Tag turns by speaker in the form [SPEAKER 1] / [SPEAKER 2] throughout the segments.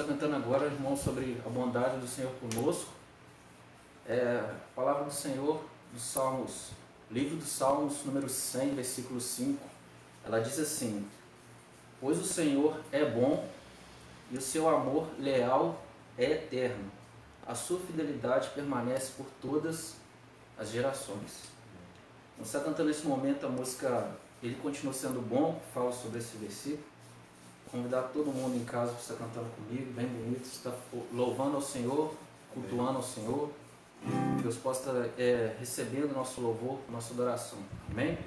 [SPEAKER 1] cantando agora, irmão, sobre a bondade do Senhor conosco. A palavra do Senhor, dos Salmos, livro dos Salmos, número 100, versículo 5, ela diz assim: pois o Senhor é bom e o seu amor leal é eterno. A sua fidelidade permanece por todas as gerações. Você está cantando nesse momento a música Ele Continua Sendo Bom, que fala sobre esse versículo. Vou convidar todo mundo em casa para estar cantando comigo, bem bonito, está louvando ao Senhor, cultuando ao Senhor. Que Deus possa estar recebendo o nosso louvor, nossa adoração. Amém?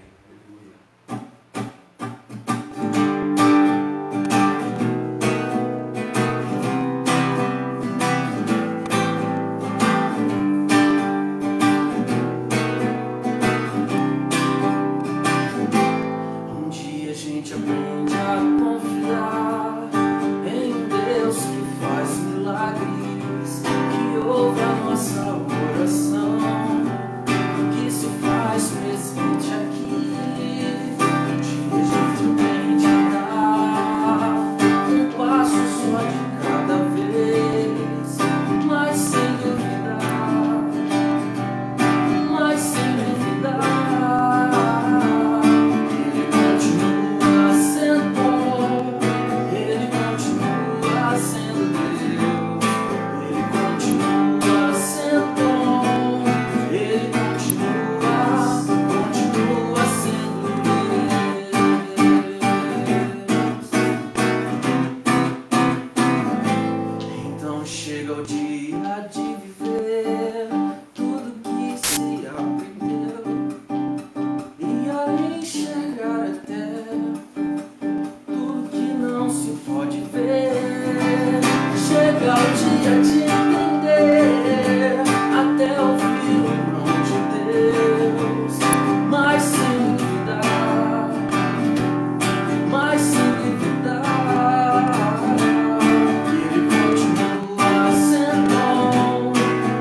[SPEAKER 1] Um dia a gente aprende a confiar em um Deus que faz milagres, que ouve a nossa oração, que se faz presente aqui. Um dia a gente aprende a dar um passo só de cada vez, mas sem duvidar, mas sem duvidar. Ele continua sendo bom, Ele continua sendo Deus, Ele continua sendo bom, Ele continua sendo Deus. Então chega o dia de viver tudo que se aprendeu e a enxergar até tudo que não se pode ver. Chega o dia de entender até ouvir o nome de Deus, mas sem duvidar, mas sem duvidar. Ele continua sendo bom,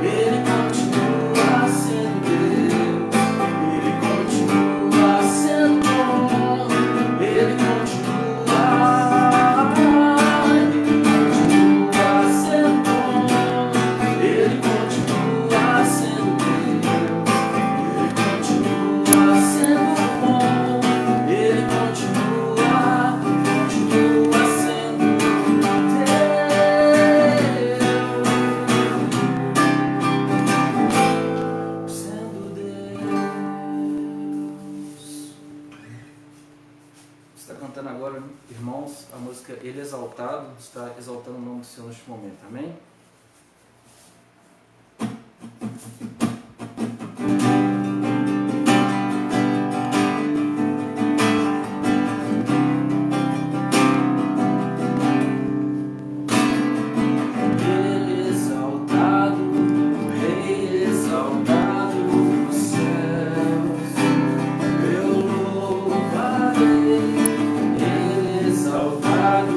[SPEAKER 1] Ele continua sendo Deus, Ele continua sendo bom, Ele continua sendo bom, Ele continua sendo Deus, Ele continua sendo bom, Ele continua sendo Deus. Está cantando agora, irmãos, a música Ele Exaltado, está exaltando o nome do Senhor neste momento, amém? Ele exaltado, o Rei exaltado nos céus, eu louvarei. Ele exaltado,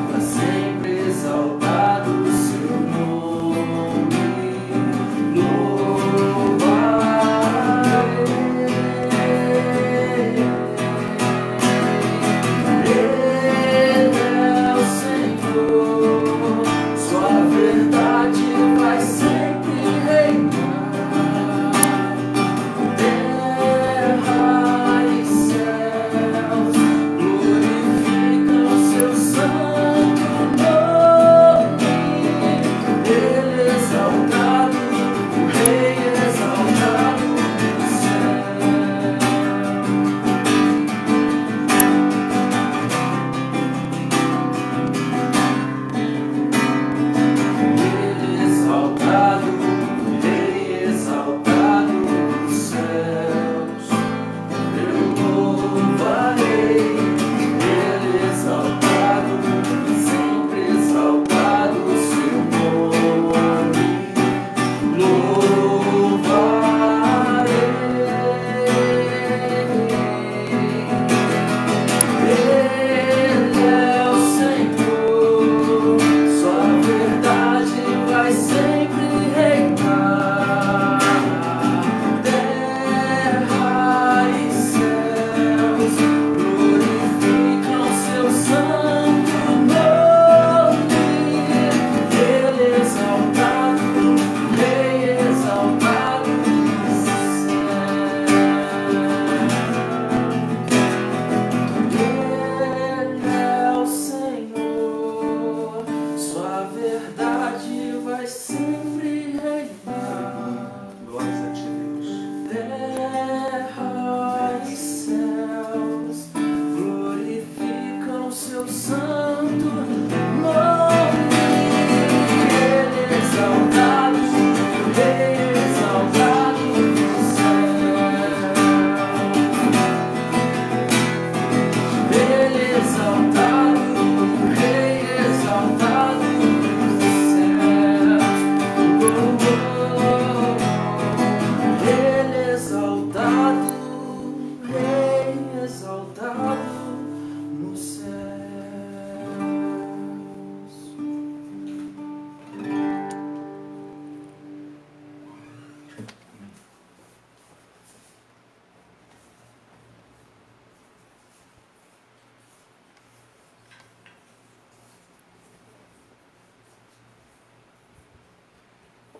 [SPEAKER 1] para sempre exaltado o seu nome.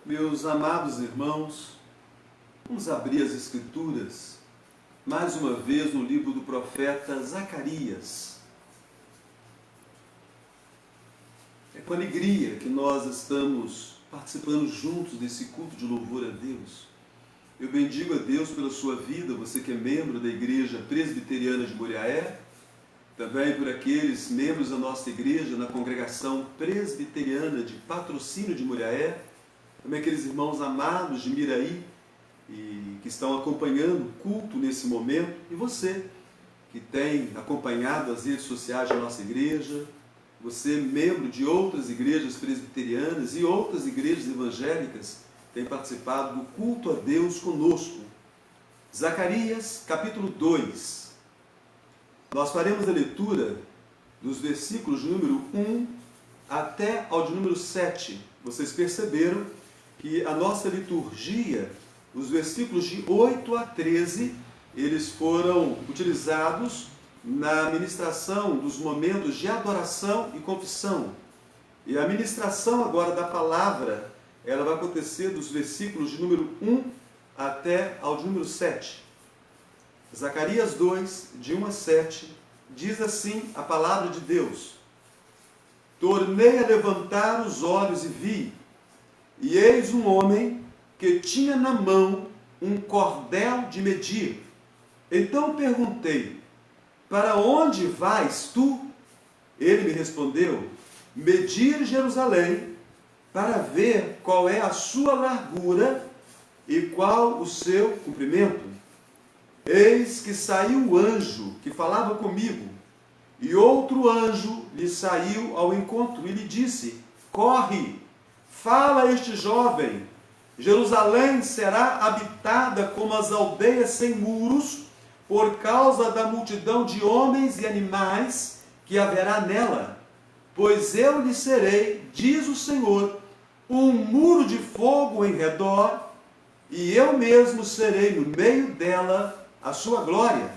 [SPEAKER 2] Meus amados irmãos, vamos abrir as Escrituras, mais uma vez no livro do profeta Zacarias. É com alegria que nós estamos participando juntos desse culto de louvor a Deus. Eu bendigo a Deus pela sua vida, você que é membro da Igreja Presbiteriana de Muriaé, também por aqueles membros da nossa igreja na congregação presbiteriana de Patrocínio de Muriaé, também aqueles irmãos amados de Miraí e que estão acompanhando o culto nesse momento, e você que tem acompanhado as redes sociais da nossa igreja, você membro de outras igrejas presbiterianas e outras igrejas evangélicas, tem participado do culto a Deus conosco. Zacarias, capítulo 2. Nós faremos a leitura dos versículos de número 1 até ao de número 7. Vocês perceberam que a nossa liturgia, os versículos de 8 a 13, eles foram utilizados na ministração dos momentos de adoração e confissão. E a ministração agora da palavra, ela vai acontecer dos versículos de número 1 até ao de número 7. Zacarias 2, de 1 a 7, diz assim a palavra de Deus: Tornei a levantar os olhos e vi, e eis um homem que tinha na mão um cordel de medir. Então perguntei: Para onde vais tu? Ele me respondeu: Medir Jerusalém, para ver qual é a sua largura e qual o seu comprimento. Eis que saiu o anjo que falava comigo, e outro anjo lhe saiu ao encontro e lhe disse: Corre, fala a este jovem, Jerusalém será habitada como as aldeias sem muros, por causa da multidão de homens e animais que haverá nela. Pois eu lhe serei, diz o Senhor, um muro de fogo em redor, e eu mesmo serei no meio dela a sua glória.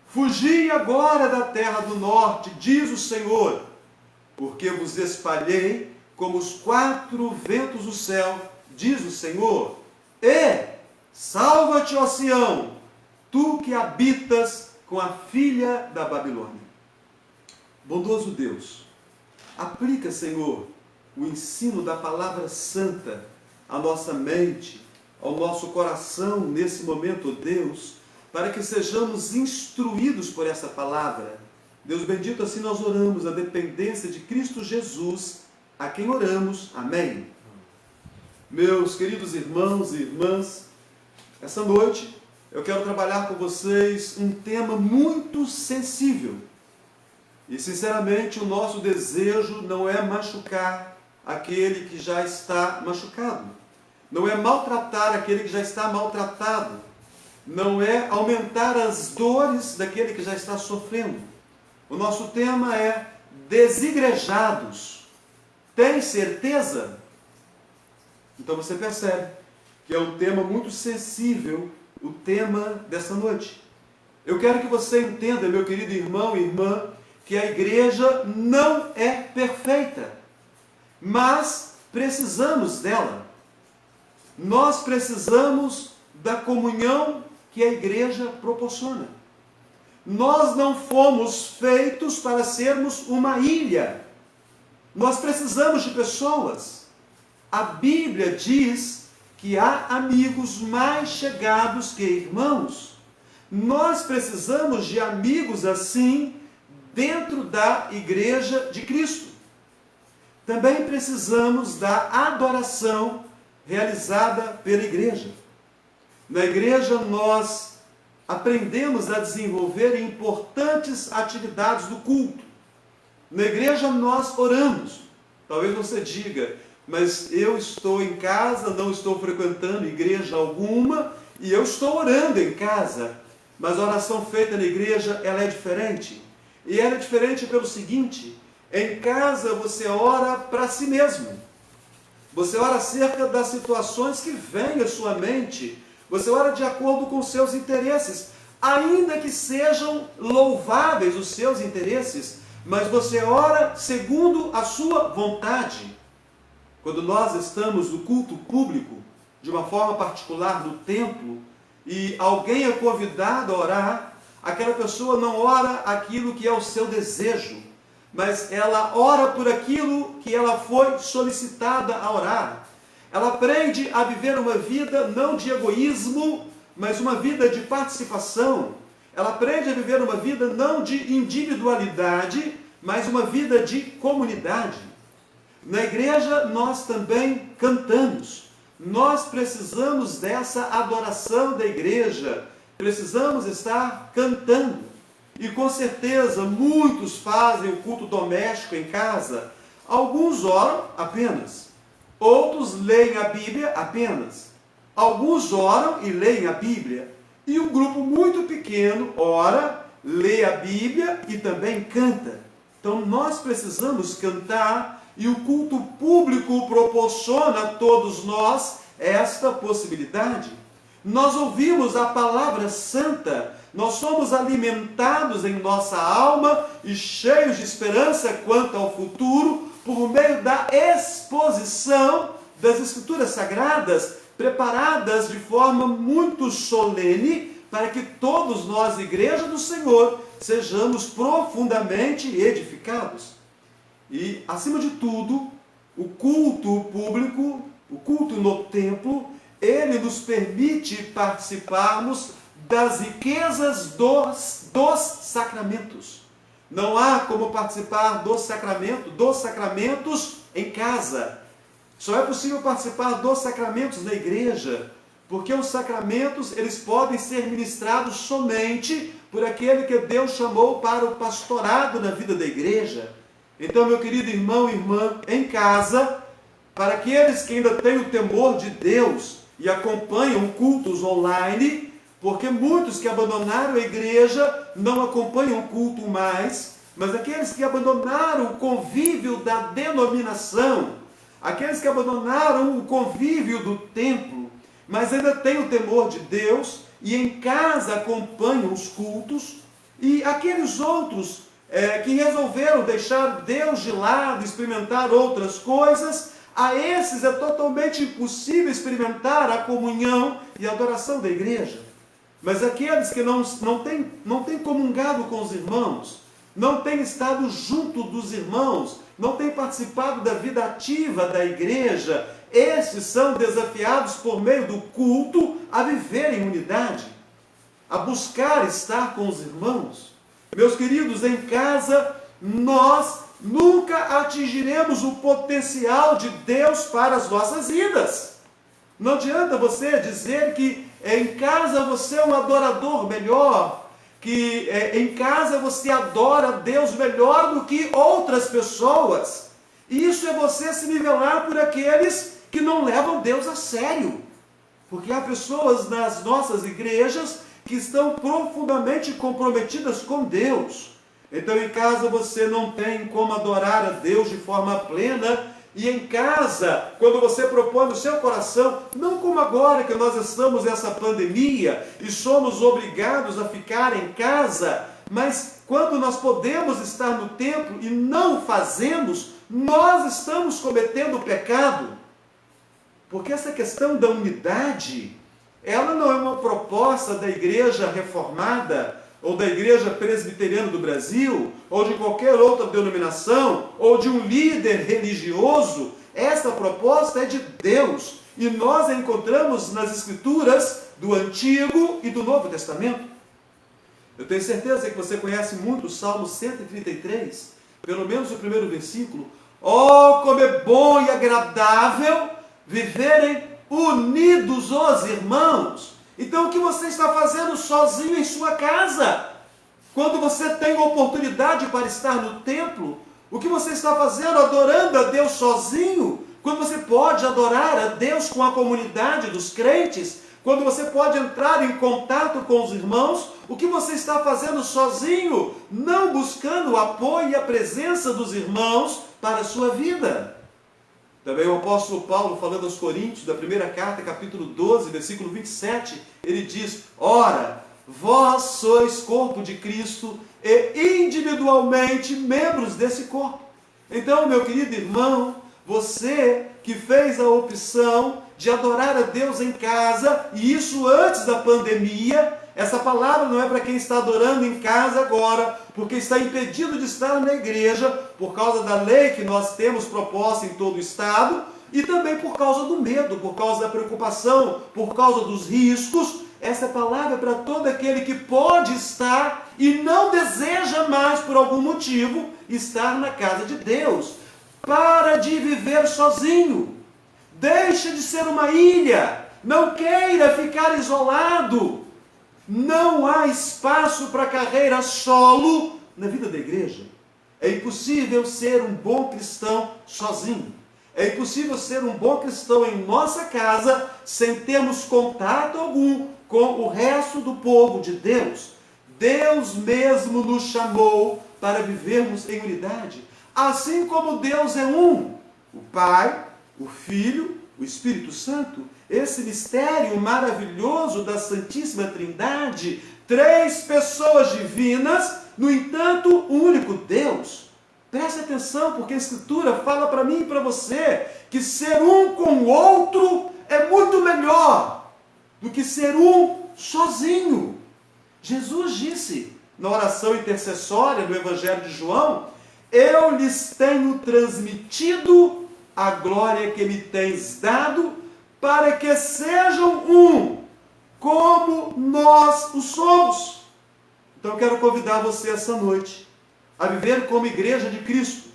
[SPEAKER 2] Fugi agora da terra do norte, diz o Senhor, porque vos espalhei como os 4 ventos do céu, diz o Senhor. Salva-te, ó Sião, tu que habitas com a filha da Babilônia. Bondoso Deus, aplica, Senhor, o ensino da palavra santa à nossa mente, ao nosso coração nesse momento, ó Deus, para que sejamos instruídos por essa palavra. Deus bendito, assim nós oramos, a dependência de Cristo Jesus, a quem oramos. Amém. Meus queridos irmãos e irmãs, essa noite eu quero trabalhar com vocês um tema muito sensível. E, sinceramente, o nosso desejo não é machucar aquele que já está machucado. Não é maltratar aquele que já está maltratado. Não é aumentar as dores daquele que já está sofrendo. O nosso tema é desigrejados. Tem certeza? Então você percebe que é um tema muito sensível, o tema dessa noite. Eu quero que você entenda, meu querido irmão e irmã, que a igreja não é perfeita, mas precisamos dela. Nós precisamos da comunhão que a igreja proporciona. Nós não fomos feitos para sermos uma ilha. Nós precisamos de pessoas. A Bíblia diz que há amigos mais chegados que irmãos. Nós precisamos de amigos assim dentro da igreja de Cristo. Também precisamos da adoração realizada pela igreja. Na igreja nós aprendemos a desenvolver importantes atividades do culto. Na igreja nós oramos. Talvez você diga: mas eu estou em casa, não estou frequentando igreja alguma, e eu estou orando em casa. Mas a oração feita na igreja, ela é diferente. E ela é diferente pelo seguinte: em casa você ora para si mesmo. Você ora acerca das situações que vêm à sua mente. Você ora de acordo com os seus interesses. Ainda que sejam louváveis os seus interesses, mas você ora segundo a sua vontade. Quando nós estamos no culto público, de uma forma particular no templo, e alguém é convidado a orar, aquela pessoa não ora aquilo que é o seu desejo, mas ela ora por aquilo que ela foi solicitada a orar. Ela aprende a viver uma vida não de egoísmo, mas uma vida de participação. Ela aprende a viver uma vida não de individualidade, mas uma vida de comunidade. Na igreja nós também cantamos. Nós precisamos dessa adoração da igreja. Precisamos estar cantando. E com certeza muitos fazem o culto doméstico em casa. Alguns oram apenas. Outros leem a Bíblia apenas. Alguns oram e leem a Bíblia. E um grupo muito pequeno ora, lê a Bíblia e também canta. Então nós precisamos cantar e o culto público proporciona a todos nós esta possibilidade. Nós ouvimos a palavra santa, nós somos alimentados em nossa alma e cheios de esperança quanto ao futuro por meio da exposição das Escrituras Sagradas, preparadas de forma muito solene para que todos nós, Igreja do Senhor, sejamos profundamente edificados. E, acima de tudo, o culto público, o culto no templo, ele nos permite participarmos das riquezas dos sacramentos. Não há como participar dos sacramentos em casa. Só é possível participar dos sacramentos na igreja, porque os sacramentos eles podem ser ministrados somente por aquele que Deus chamou para o pastorado na vida da igreja. Então, meu querido irmão e irmã, em casa, para aqueles que ainda têm o temor de Deus e acompanham cultos online, porque muitos que abandonaram a igreja não acompanham o culto mais, mas aqueles que abandonaram o convívio da denominação, aqueles que abandonaram o convívio do templo, mas ainda têm o temor de Deus e em casa acompanham os cultos, e aqueles outros que resolveram deixar Deus de lado, experimentar outras coisas, a esses é totalmente impossível experimentar a comunhão e a adoração da igreja. Mas aqueles que não têm comungado com os irmãos, não têm estado junto dos irmãos, não têm participado da vida ativa da igreja, estes são desafiados por meio do culto a viver em unidade, a buscar estar com os irmãos. Meus queridos, em casa, nós nunca atingiremos o potencial de Deus para as nossas vidas. Não adianta você dizer que em casa você é um adorador melhor, que em casa você adora Deus melhor do que outras pessoas. Isso é você se nivelar por aqueles que não levam Deus a sério. Porque há pessoas nas nossas igrejas que estão profundamente comprometidas com Deus. Então em casa você não tem como adorar a Deus de forma plena. E em casa, quando você propõe no seu coração, não como agora que nós estamos nessa pandemia e somos obrigados a ficar em casa, mas quando nós podemos estar no templo e não fazemos, nós estamos cometendo pecado. Porque essa questão da unidade, ela não é uma proposta da igreja reformada, ou da igreja presbiteriana do Brasil, ou de qualquer outra denominação, ou de um líder religioso. Essa proposta é de Deus, e nós a encontramos nas Escrituras do Antigo e do Novo Testamento. Eu tenho certeza que você conhece muito o Salmo 133, pelo menos o primeiro versículo. Oh, como é bom e agradável viverem unidos os irmãos. Então, o que você está fazendo sozinho em sua casa? Quando você tem oportunidade para estar no templo, o que você está fazendo adorando a Deus sozinho? Quando você pode adorar a Deus com a comunidade dos crentes? Quando você pode entrar em contato com os irmãos? O que você está fazendo sozinho? Não buscando o apoio e a presença dos irmãos para a sua vida. Também o apóstolo Paulo, falando aos Coríntios, da primeira carta, capítulo 12, versículo 27, ele diz: ora, vós sois corpo de Cristo e individualmente membros desse corpo. Então, meu querido irmão, Você que fez a opção de adorar a Deus em casa, e isso antes da pandemia. Essa palavra não é para quem está adorando em casa agora, porque está impedido de estar na igreja por causa da lei que nós temos proposta em todo o estado, e também por causa do medo, por causa da preocupação, por causa dos riscos. Essa palavra é para todo aquele que pode estar e não deseja mais, por algum motivo, estar na casa de Deus. Para de viver sozinho. Deixe de ser uma ilha. Não queira ficar isolado. Não há espaço para carreira solo na vida da igreja. É impossível ser um bom cristão sozinho. É impossível ser um bom cristão em nossa casa sem termos contato algum com o resto do povo de Deus. Deus mesmo nos chamou para vivermos em unidade. Assim como Deus é um, o Pai, o Filho, o Espírito Santo, esse mistério maravilhoso da Santíssima Trindade, 3 pessoas divinas, no entanto, um único Deus. Preste atenção, porque a Escritura fala para mim e para você que ser um com o outro é muito melhor do que ser um sozinho. Jesus disse na oração intercessória do Evangelho de João: eu lhes tenho transmitido a glória que me tens dado, para que sejam um, como nós o somos. Então eu quero convidar você essa noite a viver como igreja de Cristo,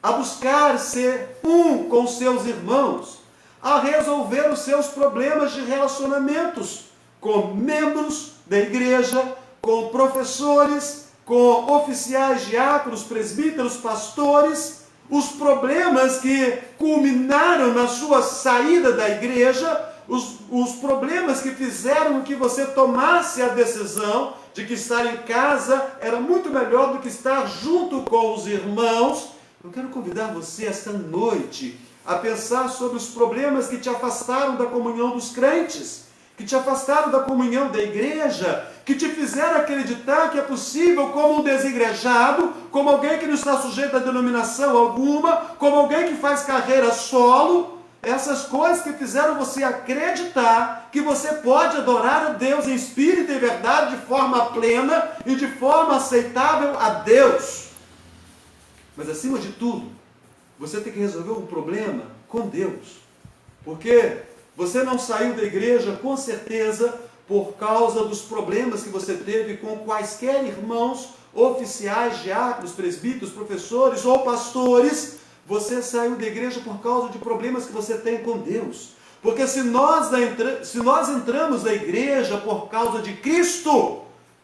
[SPEAKER 2] a buscar ser um com seus irmãos, a resolver os seus problemas de relacionamentos com membros da igreja, com professores, com oficiais, diáconos, presbíteros, pastores, os problemas que culminaram na sua saída da igreja, os problemas que fizeram com que você tomasse a decisão de que estar em casa era muito melhor do que estar junto com os irmãos. Eu quero convidar você esta noite a pensar sobre os problemas que te afastaram da comunhão dos crentes, que te afastaram da comunhão da igreja, que te fizeram acreditar que é possível, como um desigrejado, como alguém que não está sujeito a denominação alguma, como alguém que faz carreira solo, essas coisas que fizeram você acreditar que você pode adorar a Deus em espírito e verdade, de forma plena e de forma aceitável a Deus. Mas acima de tudo, você tem que resolver um problema com Deus. Porque você não saiu da igreja, com certeza, por causa dos problemas que você teve com quaisquer irmãos, oficiais, diáconos, presbíteros, professores ou pastores. Você saiu da igreja por causa de problemas que você tem com Deus. Porque se nós entramos na igreja por causa de Cristo,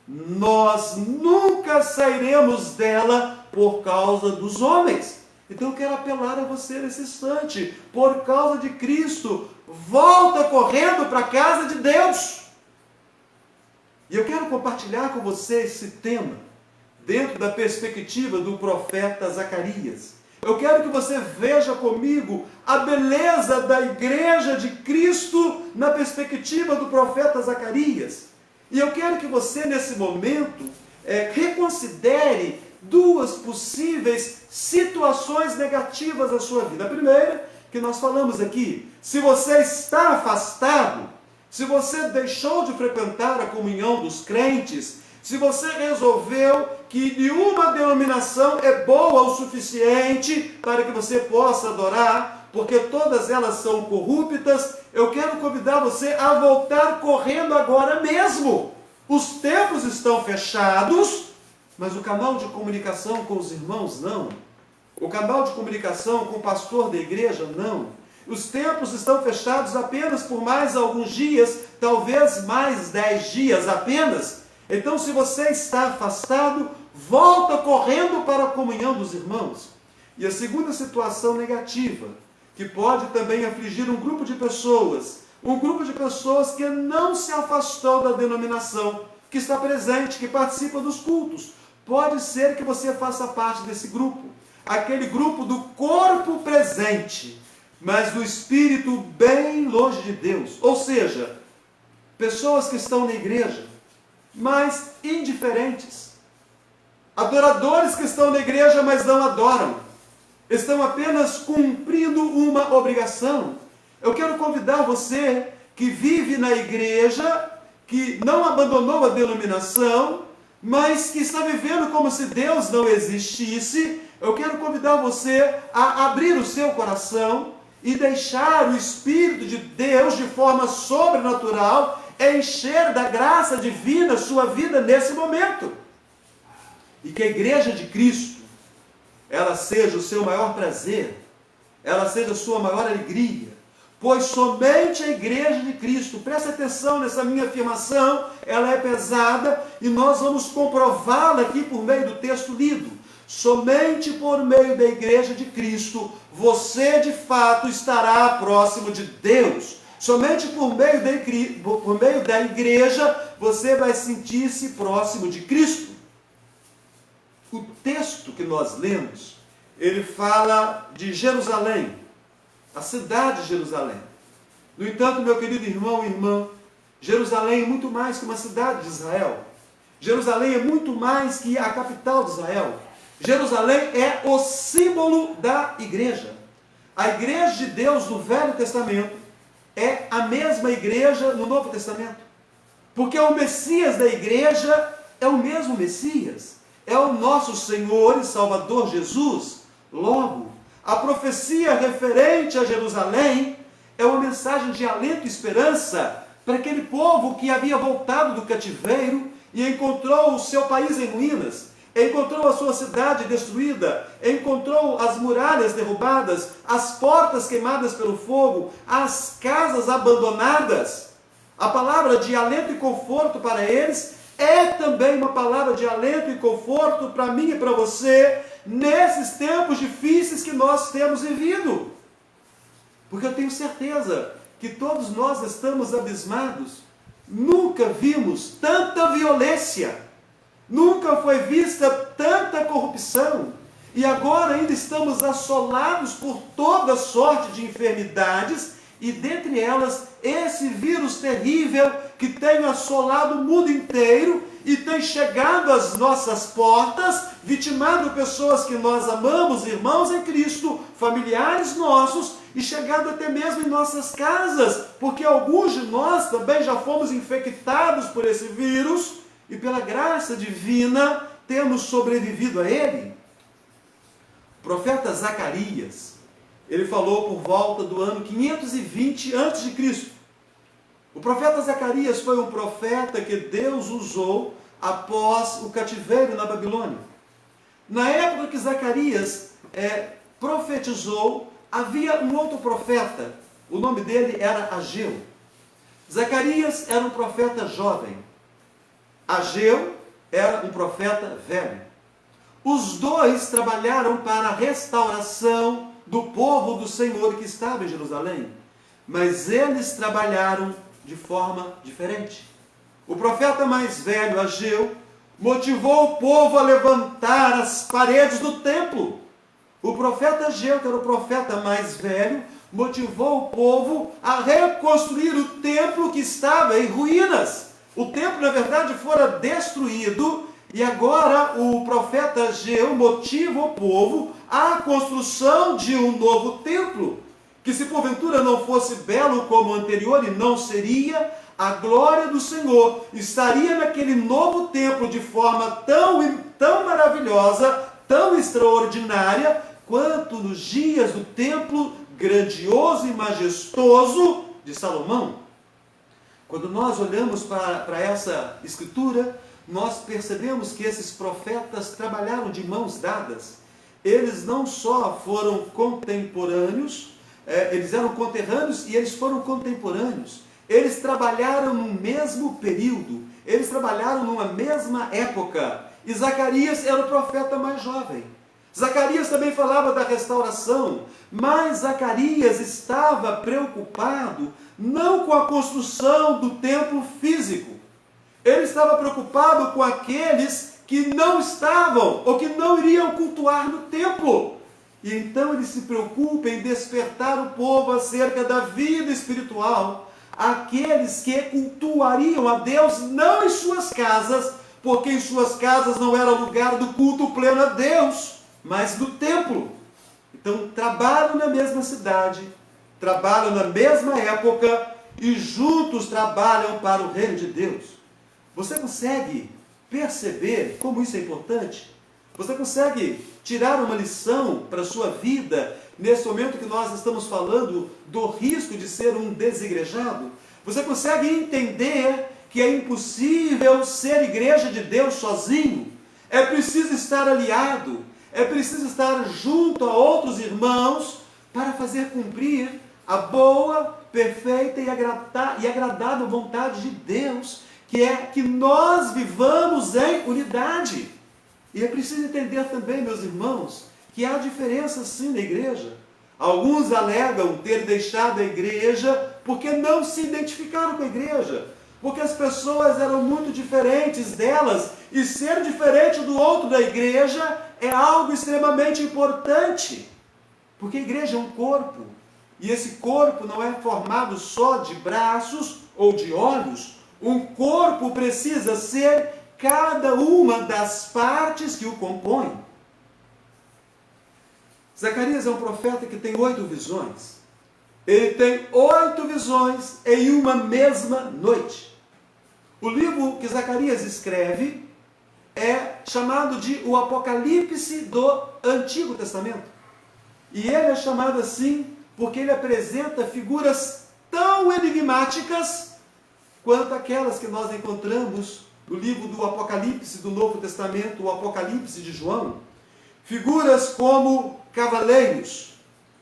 [SPEAKER 2] nós nunca sairemos dela por causa dos homens. Então eu quero apelar a você nesse instante, por causa de Cristo, volta correndo para a casa de Deus. E eu quero compartilhar com você esse tema, dentro da perspectiva do profeta Zacarias. Eu quero que você veja comigo a beleza da igreja de Cristo na perspectiva do profeta Zacarias. E eu quero que você, nesse momento, reconsidere 2 possíveis situações negativas da sua vida. A primeira, que nós falamos aqui, se você está afastado, se você deixou de frequentar a comunhão dos crentes, se você resolveu que nenhuma denominação é boa o suficiente para que você possa adorar, porque todas elas são corruptas, eu quero convidar você a voltar correndo agora mesmo. Os templos estão fechados, mas o canal de comunicação com os irmãos não. O canal de comunicação com o pastor da igreja não. Os templos estão fechados apenas por mais alguns dias, talvez mais 10 dias apenas. Então, se você está afastado, volta correndo para a comunhão dos irmãos. E a segunda situação negativa, que pode também afligir um grupo de pessoas que não se afastou da denominação, que está presente, que participa dos cultos. Pode ser que você faça parte desse grupo, aquele grupo do corpo presente, mas do espírito bem longe de Deus. Ou seja, pessoas que estão na igreja, mas indiferentes. Adoradores que estão na igreja, mas não adoram. estão apenas cumprindo uma obrigação. Eu quero convidar você que vive na igreja, que não abandonou a denominação, mas que está vivendo como se Deus não existisse. Eu quero convidar você a abrir o seu coração e deixar o Espírito de Deus de forma sobrenatural encher da graça divina sua vida nesse momento. E que a igreja de Cristo, ela seja o seu maior prazer, ela seja a sua maior alegria, pois somente a igreja de Cristo, preste atenção nessa minha afirmação, ela é pesada e nós vamos comprová-la aqui por meio do texto lido. Somente por meio da igreja de Cristo, você de fato estará próximo de Deus. Somente por meio da igreja, você vai sentir-se próximo de Cristo. O texto que nós lemos, ele fala de Jerusalém, a cidade de Jerusalém. No entanto, meu querido irmão e irmã, Jerusalém é muito mais que uma cidade de Israel. Jerusalém é muito mais que a capital de Israel. Jerusalém é o símbolo da igreja. A igreja de Deus no Velho Testamento é a mesma igreja no Novo Testamento. Porque o Messias da igreja é o mesmo Messias. É o nosso Senhor e Salvador Jesus. Logo, a profecia referente a Jerusalém é uma mensagem de alento e esperança para aquele povo que havia voltado do cativeiro e encontrou o seu país em ruínas, encontrou a sua cidade destruída, encontrou as muralhas derrubadas, as portas queimadas pelo fogo, as casas abandonadas. A palavra de alento e conforto para eles é também uma palavra de alento e conforto para mim e para você, nesses tempos difíceis que nós temos vivido. Porque eu tenho certeza que todos nós estamos abismados. Nunca vimos tanta violência, nunca foi vista tanta corrupção, e agora ainda estamos assolados por toda sorte de enfermidades, e dentre elas esse vírus terrível que tem assolado o mundo inteiro e tem chegado às nossas portas, vitimando pessoas que nós amamos, irmãos em Cristo, familiares nossos, e chegado até mesmo em nossas casas, porque alguns de nós também já fomos infectados por esse vírus, e pela graça divina temos sobrevivido a ele. O profeta Zacarias, ele falou por volta do ano 520 a.C. O profeta Zacarias foi um profeta que Deus usou após o cativeiro na Babilônia. Na época que Zacarias profetizou, havia um outro profeta, o nome dele era Ageu. Zacarias era um profeta jovem, Ageu era um profeta velho. Os dois trabalharam para a restauração do povo do Senhor que estava em Jerusalém, mas eles trabalharam de forma diferente. O profeta mais velho, Ageu, motivou o povo a levantar as paredes do templo. O profeta Ageu, que era o profeta mais velho, motivou o povo a reconstruir o templo que estava em ruínas. O templo, na verdade, fora destruído, e agora o profeta Ageu motiva o povo à construção de um novo templo, que se porventura não fosse belo como o anterior, e não seria, a glória do Senhor estaria naquele novo templo de forma tão maravilhosa, tão extraordinária, quanto nos dias do templo grandioso e majestoso de Salomão. Quando nós olhamos para essa escritura, nós percebemos que esses profetas trabalharam de mãos dadas. Eles não só foram contemporâneos, eles eram conterrâneos e eles foram contemporâneos. Eles trabalharam no mesmo período, eles trabalharam numa mesma época. E Zacarias era o profeta mais jovem. Zacarias também falava da restauração, mas Zacarias estava preocupado não com a construção do templo físico. Ele estava preocupado com aqueles que não estavam ou que não iriam cultuar no templo. E então ele se preocupa em despertar o povo acerca da vida espiritual, aqueles que cultuariam a Deus não em suas casas, porque em suas casas não era lugar do culto pleno a Deus, mas do templo. Então, trabalham na mesma cidade, trabalham na mesma época e juntos trabalham para o reino de Deus. Você consegue perceber como isso é importante? Você consegue tirar uma lição para a sua vida nesse momento que nós estamos falando do risco de ser um desigrejado? Você consegue entender que é impossível ser igreja de Deus sozinho? É preciso estar aliado, é preciso estar junto a outros irmãos para fazer cumprir a boa, perfeita e agradável vontade de Deus, que é que nós vivamos em unidade. E é preciso entender também, meus irmãos, que há diferença sim na igreja. Alguns alegam ter deixado a igreja porque não se identificaram com a igreja, porque as pessoas eram muito diferentes delas, e ser diferente do outro da igreja é algo extremamente importante, porque a igreja é um corpo, e esse corpo não é formado só de braços ou de olhos. Um corpo precisa ser cada uma das partes que o compõem. Zacarias é um profeta que tem 8 visões. Ele tem 8 visões em uma mesma noite. O livro que Zacarias escreve é chamado de o Apocalipse do Antigo Testamento. E ele é chamado assim porque ele apresenta figuras tão enigmáticas quanto aquelas que nós encontramos no livro do Apocalipse do Novo Testamento, o Apocalipse de João. Figuras como cavaleiros,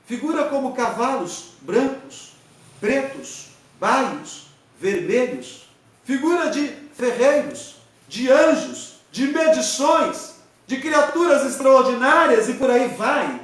[SPEAKER 2] figura como cavalos brancos, pretos, baios, vermelhos, figura de ferreiros, de anjos, de medições, de criaturas extraordinárias e por aí vai.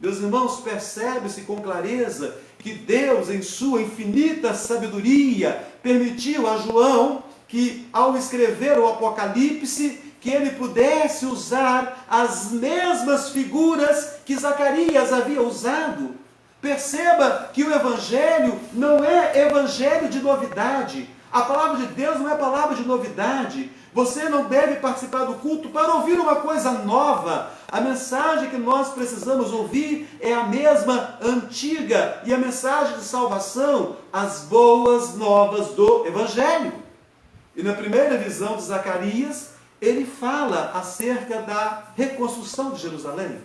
[SPEAKER 2] Meus irmãos, percebe-se com clareza que Deus, em sua infinita sabedoria, permitiu a João que, ao escrever o Apocalipse, que ele pudesse usar as mesmas figuras que Zacarias havia usado. Perceba que o Evangelho não é evangelho de novidade. A palavra de Deus não é palavra de novidade. Você não deve participar do culto para ouvir uma coisa nova. A mensagem que nós precisamos ouvir é a mesma antiga, e a mensagem de salvação, as boas novas do Evangelho. E na primeira visão de Zacarias, ele fala acerca da reconstrução de Jerusalém.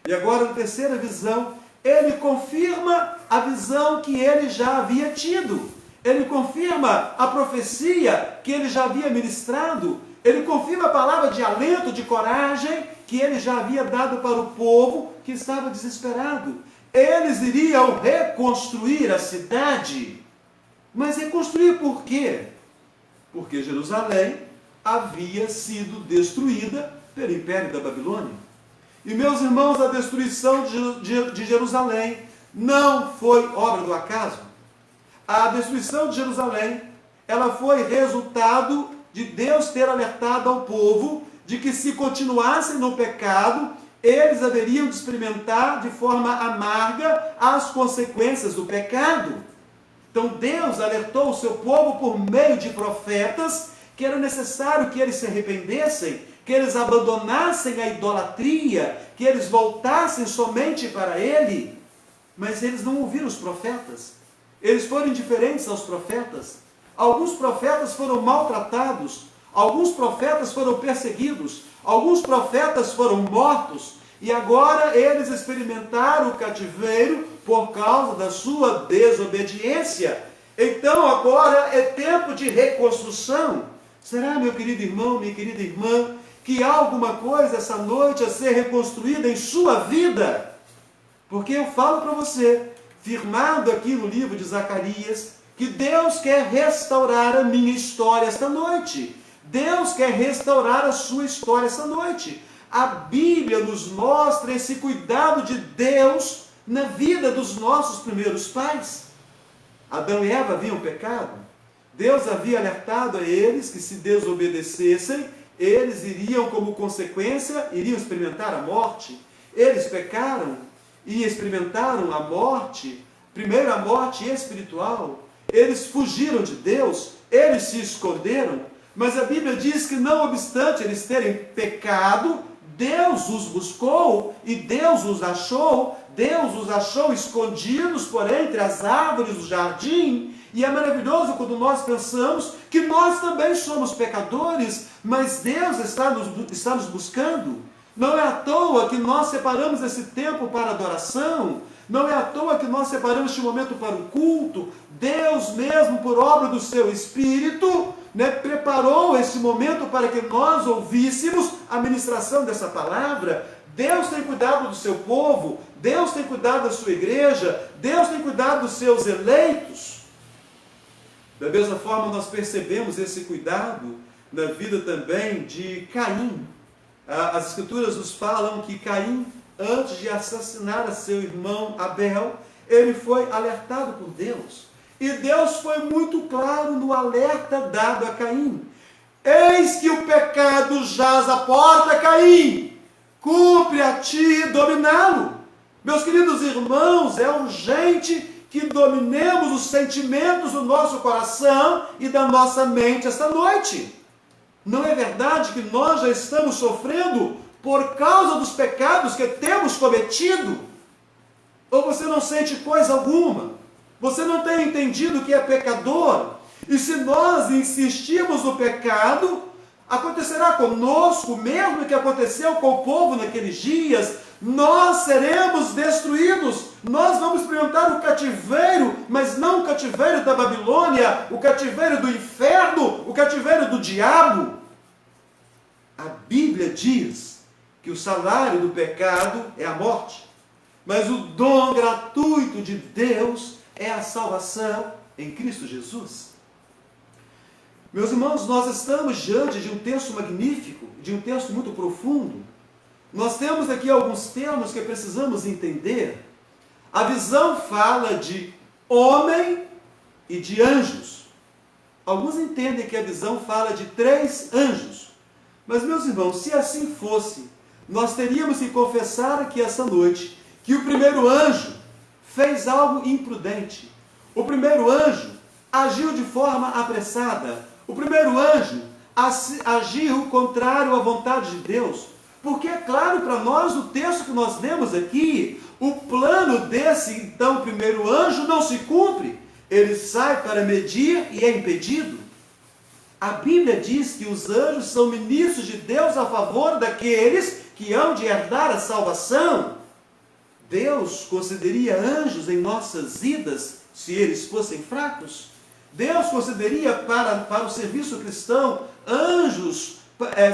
[SPEAKER 2] E agora, na terceira visão, ele confirma a visão que ele já havia tido. Ele confirma a profecia que ele já havia ministrado. Ele confirma a palavra de alento, de coragem, que ele já havia dado para o povo que estava desesperado. Eles iriam reconstruir a cidade. Mas reconstruir por quê? Porque Jerusalém havia sido destruída pelo Império da Babilônia. E, meus irmãos, a destruição de Jerusalém não foi obra do acaso. A destruição de Jerusalém, ela foi resultado de Deus ter alertado ao povo de que, se continuassem no pecado, eles haveriam de experimentar de forma amarga as consequências do pecado. Então Deus alertou o seu povo por meio de profetas que era necessário que eles se arrependessem, que eles abandonassem a idolatria, que eles voltassem somente para Ele. Mas eles não ouviram os profetas. Eles foram indiferentes aos profetas. Alguns profetas foram maltratados, alguns profetas foram perseguidos, alguns profetas foram mortos, e agora eles experimentaram o cativeiro por causa da sua desobediência. Então agora é tempo de reconstrução. Será, meu querido irmão, minha querida irmã, que há alguma coisa essa noite a ser reconstruída em sua vida? Porque eu falo para você, firmado aqui no livro de Zacarias, que Deus quer restaurar a minha história esta noite. Deus quer restaurar a sua história esta noite. A Bíblia nos mostra esse cuidado de Deus na vida dos nossos primeiros pais. Adão e Eva haviam pecado. Deus havia alertado a eles que, se desobedecessem, eles iriam, como consequência, iriam experimentar a morte. Eles pecaram e experimentaram a morte, primeiro a morte espiritual. Eles fugiram de Deus, eles se esconderam, mas a Bíblia diz que, não obstante eles terem pecado, Deus os buscou e Deus os achou escondidos por entre as árvores do jardim. E é maravilhoso quando nós pensamos que nós também somos pecadores, mas Deus está nos buscando. Não é à toa que nós separamos esse tempo para adoração, não é à toa que nós separamos este momento para o culto. Deus mesmo, por obra do seu Espírito, preparou esse momento para que nós ouvíssemos a ministração dessa palavra. Deus tem cuidado do seu povo, Deus tem cuidado da sua igreja, Deus tem cuidado dos seus eleitos. Da mesma forma, nós percebemos esse cuidado na vida também de Caim. As Escrituras nos falam que Caim, antes de assassinar a seu irmão Abel, ele foi alertado por Deus. E Deus foi muito claro no alerta dado a Caim. Eis que o pecado jaz à porta, Caim, cumpre a ti dominá-lo. Meus queridos irmãos, é urgente que dominemos os sentimentos do nosso coração e da nossa mente esta noite. Não é verdade que nós já estamos sofrendo por causa dos pecados que temos cometido? Ou você não sente coisa alguma? Você não tem entendido que é pecador? E se nós insistirmos no pecado, acontecerá conosco, mesmo que aconteceu com o povo naqueles dias, nós seremos destruídos. Nós vamos experimentar o cativeiro, mas não o cativeiro da Babilônia, o cativeiro do inferno, o cativeiro do diabo. A Bíblia diz que o salário do pecado é a morte, mas o dom gratuito de Deus é a salvação em Cristo Jesus. Meus irmãos, nós estamos diante de um texto magnífico, de um texto muito profundo. Nós temos aqui alguns termos que precisamos entender. A visão fala de homem e de anjos. Alguns entendem que a visão fala de 3 anjos. Mas, meus irmãos, se assim fosse, nós teríamos que confessar aqui essa noite que o primeiro anjo fez algo imprudente. O primeiro anjo agiu de forma apressada. O primeiro anjo agiu contrário à vontade de Deus. Porque é claro para nós, no texto que nós lemos aqui, o plano desse, então, primeiro anjo não se cumpre. Ele sai para medir e é impedido. A Bíblia diz que os anjos são ministros de Deus a favor daqueles que hão de herdar a salvação. Deus concederia anjos em nossas vidas se eles fossem fracos? Deus concederia para o serviço cristão anjos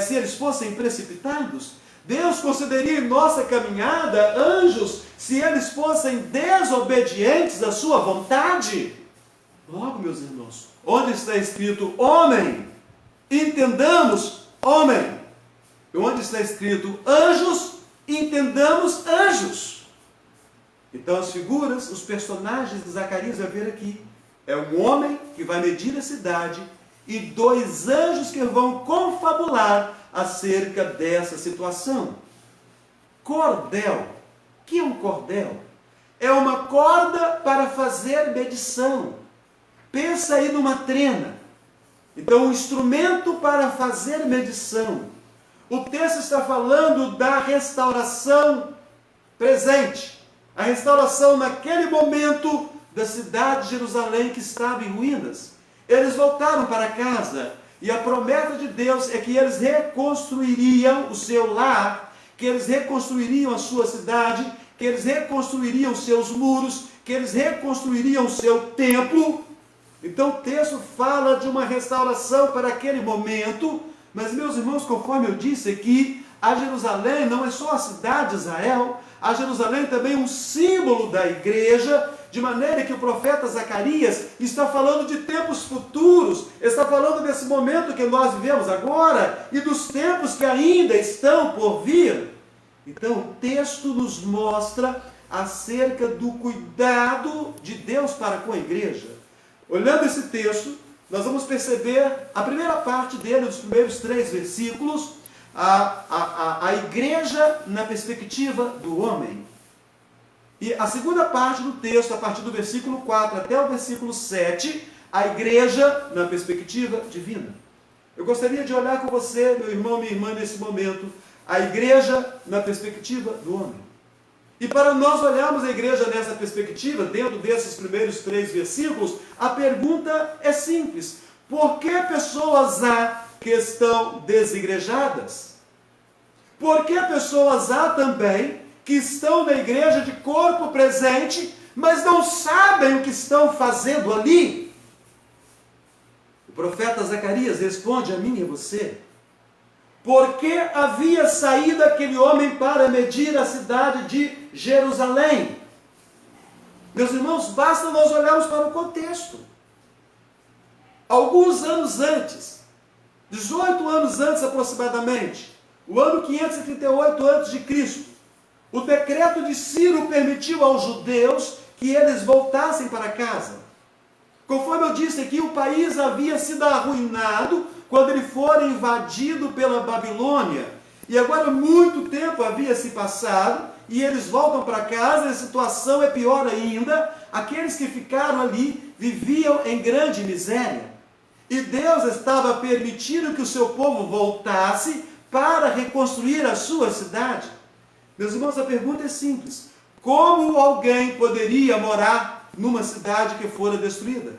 [SPEAKER 2] se eles fossem precipitados? Deus concederia em nossa caminhada anjos se eles fossem desobedientes à sua vontade? Logo, meus irmãos, onde está escrito homem, entendamos homem. E onde está escrito anjos, entendamos anjos. Então as figuras, os personagens de Zacarias vai ver aqui. É um homem que vai medir a cidade e 2 anjos que vão confabular acerca dessa situação. Cordel. O que é um cordel? É uma corda para fazer medição. Pensa aí numa trena. Então, um instrumento para fazer medição. O texto está falando da restauração presente. A restauração naquele momento da cidade de Jerusalém que estava em ruínas. Eles voltaram para casa e a promessa de Deus é que eles reconstruiriam o seu lar, que eles reconstruiriam a sua cidade, que eles reconstruiriam os seus muros, que eles reconstruiriam o seu templo. Então o texto fala de uma restauração para aquele momento, mas meus irmãos, conforme eu disse aqui, a Jerusalém não é só a cidade de Israel, a Jerusalém também é um símbolo da igreja, de maneira que o profeta Zacarias está falando de tempos futuros, está falando desse momento que nós vivemos agora e dos tempos que ainda estão por vir. Então o texto nos mostra acerca do cuidado de Deus para com a igreja. Olhando esse texto, nós vamos perceber a primeira parte dele, os primeiros 3 versículos, a igreja na perspectiva do homem. E a segunda parte do texto, a partir do versículo 4 até o versículo 7, a igreja na perspectiva divina. Eu gostaria de olhar com você, meu irmão, minha irmã, nesse momento, a igreja na perspectiva do homem. E para nós olharmos a igreja nessa perspectiva, dentro desses primeiros 3 versículos, a pergunta é simples: por que pessoas há que estão desigrejadas? Por que pessoas há também que estão na igreja de corpo presente, mas não sabem o que estão fazendo ali? O profeta Zacarias responde a mim e a você: porque havia saído aquele homem para medir a cidade de Jerusalém. Meus irmãos, basta nós olharmos para o contexto. Alguns anos antes, 18 anos antes aproximadamente, o ano 538 a.C., o decreto de Ciro permitiu aos judeus que eles voltassem para casa. Conforme eu disse aqui, o país havia sido arruinado quando ele fora invadido pela Babilônia. E agora muito tempo havia se passado e eles voltam para casa e a situação é pior ainda. Aqueles que ficaram ali viviam em grande miséria. E Deus estava permitindo que o seu povo voltasse para reconstruir a sua cidade. Meus irmãos, a pergunta é simples: como alguém poderia morar numa cidade que fora destruída?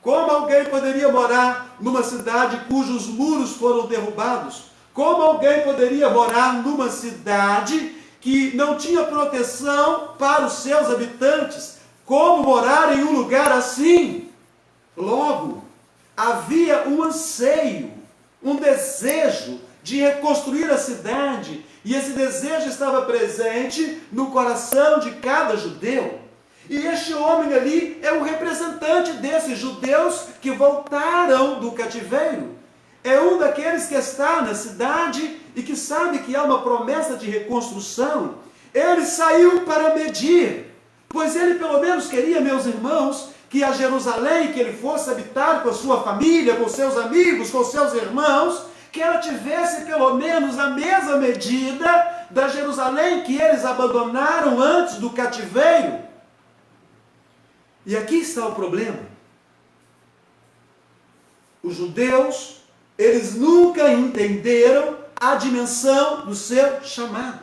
[SPEAKER 2] Como alguém poderia morar numa cidade cujos muros foram derrubados? Como alguém poderia morar numa cidade que não tinha proteção para os seus habitantes? Como morar em um lugar assim? Logo, havia um anseio, um desejo de reconstruir a cidade, e esse desejo estava presente no coração de cada judeu. E este homem ali é o representante desses judeus que voltaram do cativeiro. É um daqueles que está na cidade e que sabe que há uma promessa de reconstrução. Ele saiu para medir, pois ele pelo menos queria, meus irmãos, que a Jerusalém, que ele fosse habitar com a sua família, com seus amigos, com seus irmãos, que ela tivesse pelo menos a mesma medida da Jerusalém que eles abandonaram antes do cativeiro. E aqui está o problema. Os judeus, eles nunca entenderam a dimensão do seu chamado.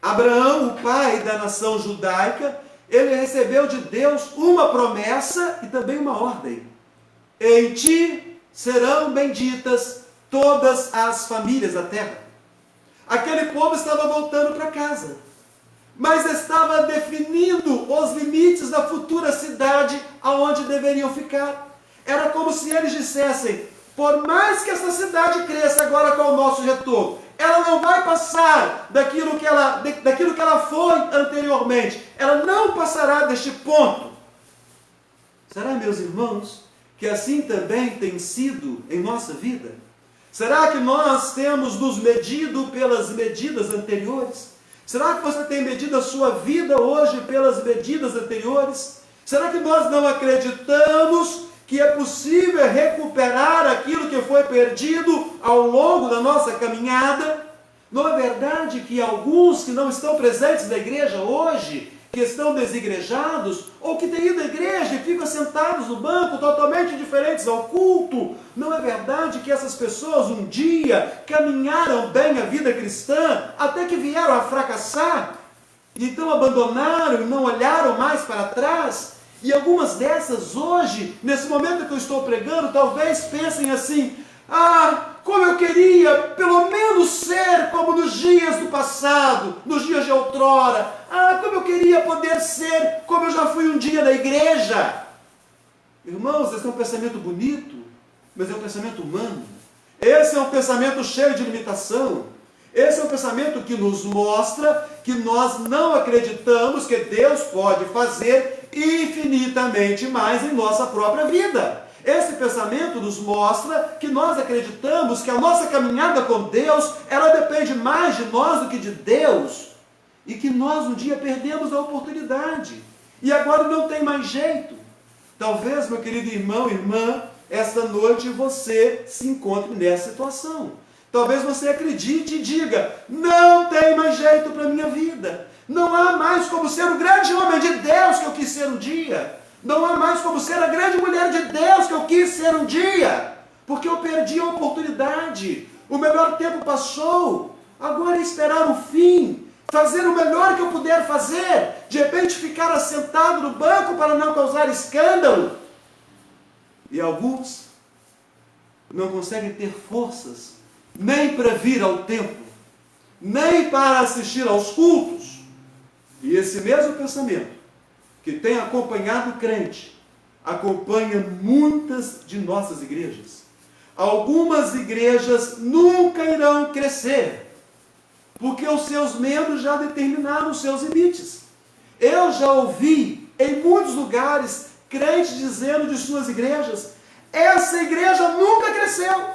[SPEAKER 2] Abraão, o pai da nação judaica, ele recebeu de Deus uma promessa e também uma ordem: em ti serão benditas todas as famílias da terra. Aquele povo estava voltando para casa, mas estava definindo os limites da futura cidade aonde deveriam ficar. Era como se eles dissessem: por mais que essa cidade cresça agora com o nosso retorno, ela não vai passar daquilo que ela foi anteriormente. Ela não passará deste ponto. Será, meus irmãos, que assim também tem sido em nossa vida? Será que nós temos nos medido pelas medidas anteriores? Será que você tem medido a sua vida hoje pelas medidas anteriores? Será que nós não acreditamos que é possível recuperar aquilo que foi perdido ao longo da nossa caminhada? Não é verdade que alguns que não estão presentes na igreja hoje, que estão desigrejados, ou que têm ido à igreja e ficam sentados no banco totalmente diferentes ao culto, não é verdade que essas pessoas um dia caminharam bem a vida cristã, até que vieram a fracassar, e então abandonaram e não olharam mais para trás? E algumas dessas hoje, nesse momento que eu estou pregando, talvez pensem assim: como eu queria pelo menos ser como nos dias do passado, nos dias de outrora. Como eu queria poder ser como eu já fui um dia na igreja. Irmãos, esse é um pensamento bonito, mas é um pensamento humano. Esse é um pensamento cheio de limitação. Esse é um pensamento que nos mostra que nós não acreditamos que Deus pode fazer infinitamente mais em nossa própria vida. Esse pensamento nos mostra que nós acreditamos que a nossa caminhada com Deus, ela depende mais de nós do que de Deus, e que nós um dia perdemos a oportunidade, e agora não tem mais jeito. Talvez, meu querido irmão, irmã, esta noite você se encontre nessa situação. Talvez você acredite e diga: não tem mais jeito para a minha vida, não há mais como ser o grande homem de Deus que eu quis ser um dia. Não há mais como ser a grande mulher de Deus que eu quis ser um dia, porque eu perdi a oportunidade. O melhor tempo passou. Agora é esperar o fim, fazer o melhor que eu puder fazer, de repente ficar assentado no banco para não causar escândalo. E alguns não conseguem ter forças nem para vir ao templo, nem para assistir aos cultos. E esse mesmo pensamento que tem acompanhado o crente, acompanha muitas de nossas igrejas. Algumas igrejas nunca irão crescer, porque os seus membros já determinaram os seus limites. Eu já ouvi em muitos lugares crentes dizendo de suas igrejas: essa igreja nunca cresceu,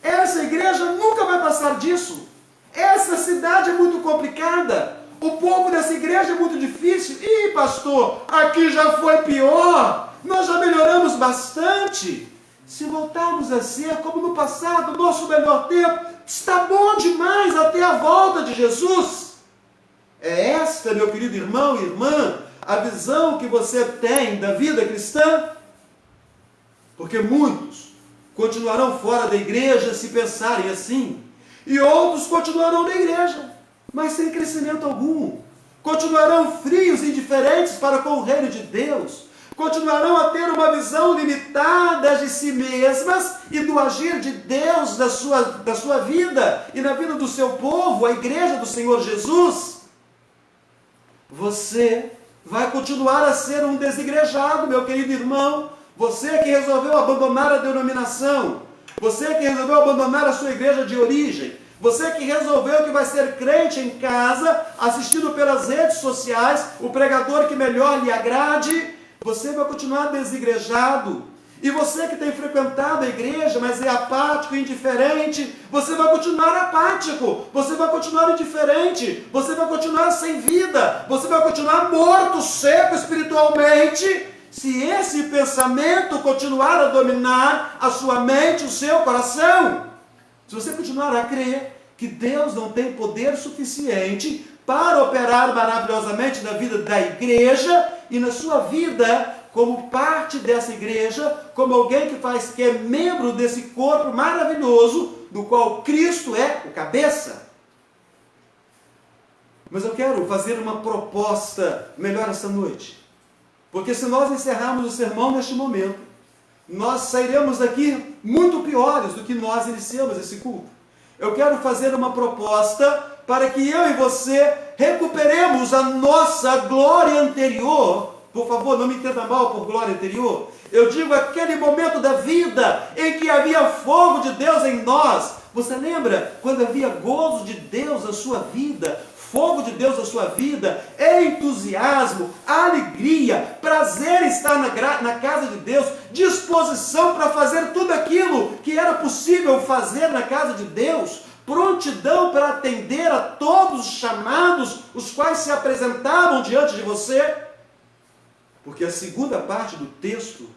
[SPEAKER 2] essa igreja nunca vai passar disso, essa cidade é muito complicada, o povo dessa igreja é muito difícil. Ih, pastor, aqui já foi pior, nós já melhoramos bastante. Se voltarmos a ser como no passado, nosso melhor tempo, está bom demais até a volta de Jesus. É esta, meu querido irmão e irmã, a visão que você tem da vida cristã? Porque muitos continuarão fora da igreja se pensarem assim, e outros continuarão na igreja, mas sem crescimento algum. Continuarão frios e indiferentes para com o reino de Deus. Continuarão a ter uma visão limitada de si mesmas e do agir de Deus da sua vida e na vida do seu povo, a igreja do Senhor Jesus. Você vai continuar a ser um desigrejado, meu querido irmão. Você que resolveu abandonar a denominação, você que resolveu abandonar a sua igreja de origem, você que resolveu que vai ser crente em casa, assistindo pelas redes sociais, o pregador que melhor lhe agrade, você vai continuar desigrejado. E você que tem frequentado a igreja, mas é apático e indiferente, você vai continuar apático, você vai continuar indiferente, você vai continuar sem vida, você vai continuar morto, seco espiritualmente, se esse pensamento continuar a dominar a sua mente, o seu coração. Se você continuar a crer que Deus não tem poder suficiente para operar maravilhosamente na vida da igreja e na sua vida como parte dessa igreja, como alguém que é membro desse corpo maravilhoso, do qual Cristo é o cabeça. Mas eu quero fazer uma proposta melhor essa noite, porque se nós encerrarmos o sermão neste momento, nós sairemos daqui muito piores do que nós iniciamos esse culto. Eu quero fazer uma proposta para que eu e você recuperemos a nossa glória anterior. Por favor, não me entenda mal por glória anterior. Eu digo aquele momento da vida em que havia fogo de Deus em nós. Você lembra quando havia gozo de Deus na sua vida? Fogo de Deus na sua vida, entusiasmo, alegria, prazer em estar na casa de Deus, disposição para fazer tudo aquilo que era possível fazer na casa de Deus, prontidão para atender a todos os chamados, os quais se apresentavam diante de você. Porque a segunda parte do texto,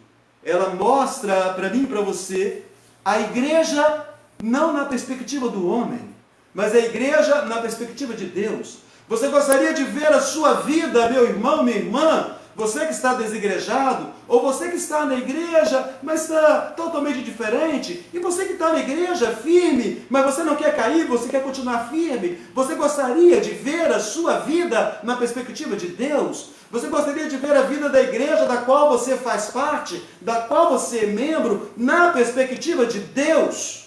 [SPEAKER 2] ela mostra para mim e para você a igreja não na perspectiva do homem, mas a igreja na perspectiva de Deus. Você gostaria de ver a sua vida, meu irmão, minha irmã, você que está desigrejado, ou você que está na igreja, mas está totalmente diferente, e você que está na igreja firme, mas você não quer cair, você quer continuar firme, você gostaria de ver a sua vida na perspectiva de Deus? Você gostaria de ver a vida da igreja da qual você faz parte, da qual você é membro, na perspectiva de Deus?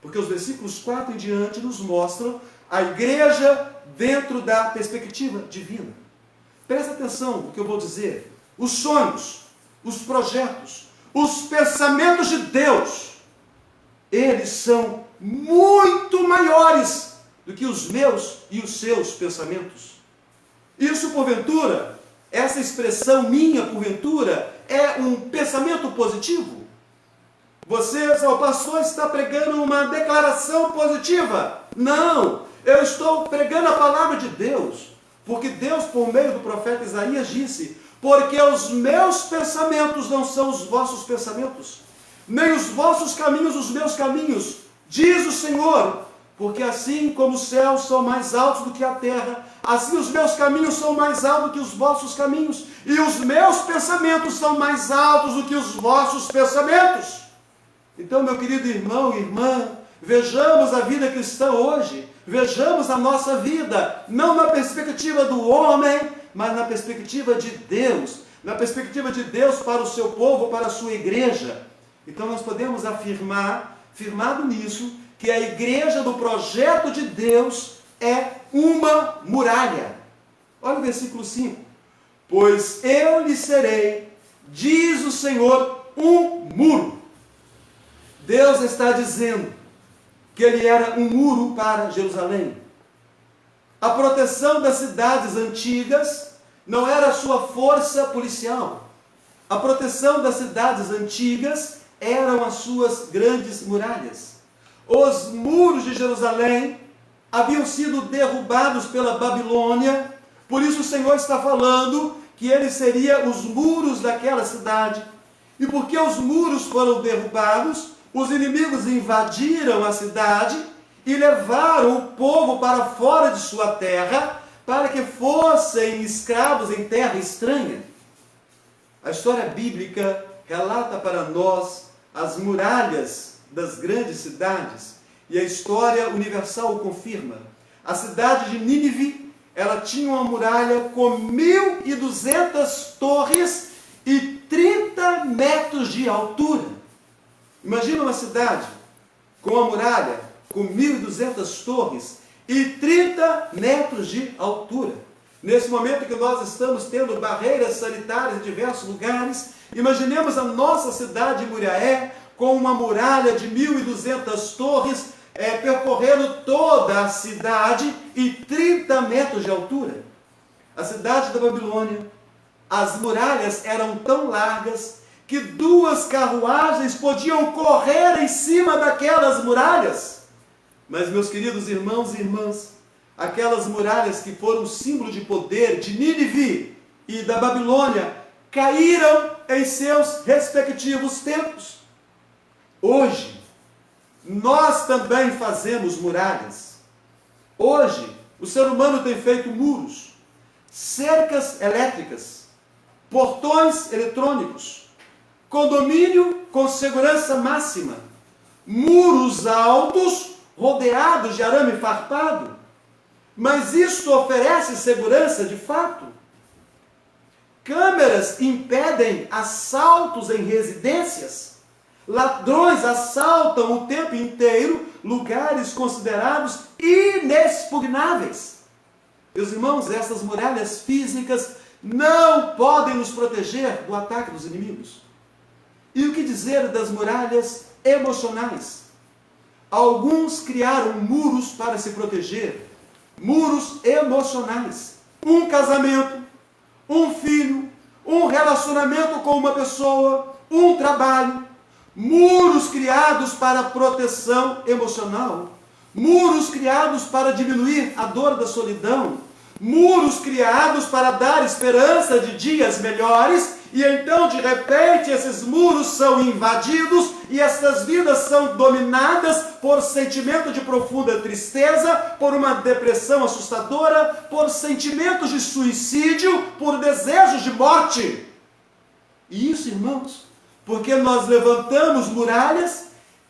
[SPEAKER 2] Porque os versículos 4 em diante nos mostram a igreja dentro da perspectiva divina. Presta atenção no que eu vou dizer. Os sonhos, os projetos, os pensamentos de Deus, eles são muito maiores do que os meus e os seus pensamentos. Isso, porventura, essa expressão minha, porventura, é um pensamento positivo? Você, seu pastor, está pregando uma declaração positiva? Não, eu estou pregando a palavra de Deus, porque Deus, por meio do profeta Isaías, disse: porque os meus pensamentos não são os vossos pensamentos, nem os vossos caminhos os meus caminhos, diz o Senhor, porque assim como os céus são mais altos do que a terra, assim os meus caminhos são mais altos do que os vossos caminhos, e os meus pensamentos são mais altos do que os vossos pensamentos. Então, meu querido irmão e irmã, Vejamos a vida cristã hoje, vejamos a nossa vida, não na perspectiva do homem, mas na perspectiva de Deus, na perspectiva de Deus para o seu povo, para a sua igreja. Então nós podemos afirmar, firmado nisso, que a igreja do projeto de Deus é uma muralha. Olha o versículo 5. Pois eu lhe serei, diz o Senhor, um muro. Deus está dizendo que ele era um muro para Jerusalém. A proteção das cidades antigas não era a sua força policial. A proteção das cidades antigas eram as suas grandes muralhas. Os muros de Jerusalém haviam sido derrubados pela Babilônia, por isso o Senhor está falando que ele seria os muros daquela cidade. E porque os muros foram derrubados, os inimigos invadiram a cidade e levaram o povo para fora de sua terra, para que fossem escravos em terra estranha. A história bíblica relata para nós as muralhas das grandes cidades, e a história universal o confirma. A cidade de Nínive, ela tinha uma muralha com 1.200 torres e 30 metros de altura. Imagina uma cidade com uma muralha com 1.200 torres e 30 metros de altura. Nesse momento que nós estamos tendo barreiras sanitárias em diversos lugares, imaginemos a nossa cidade de Muriaé com uma muralha de 1.200 torres, percorrendo toda a cidade e 30 metros de altura. A cidade da Babilônia, as muralhas eram tão largas que 2 carruagens podiam correr em cima daquelas muralhas. Mas, meus queridos irmãos e irmãs, aquelas muralhas que foram símbolo de poder de Nínive e da Babilônia caíram em seus respectivos tempos. Hoje, nós também fazemos muralhas. Hoje, o ser humano tem feito muros, cercas elétricas, portões eletrônicos, condomínio com segurança máxima, muros altos rodeados de arame farpado. Mas isto oferece segurança de fato? Câmeras impedem assaltos em residências. Ladrões assaltam o tempo inteiro lugares considerados inexpugnáveis. Meus irmãos, essas muralhas físicas não podem nos proteger do ataque dos inimigos. E o que dizer das muralhas emocionais? Alguns criaram muros para se proteger, muros emocionais. Um casamento, um filho, um relacionamento com uma pessoa, um trabalho. Muros criados para proteção emocional, muros criados para diminuir a dor da solidão, muros criados para dar esperança de dias melhores, e então de repente esses muros são invadidos e essas vidas são dominadas por sentimento de profunda tristeza, por uma depressão assustadora, por sentimentos de suicídio, por desejos de morte. E isso, irmãos, porque nós levantamos muralhas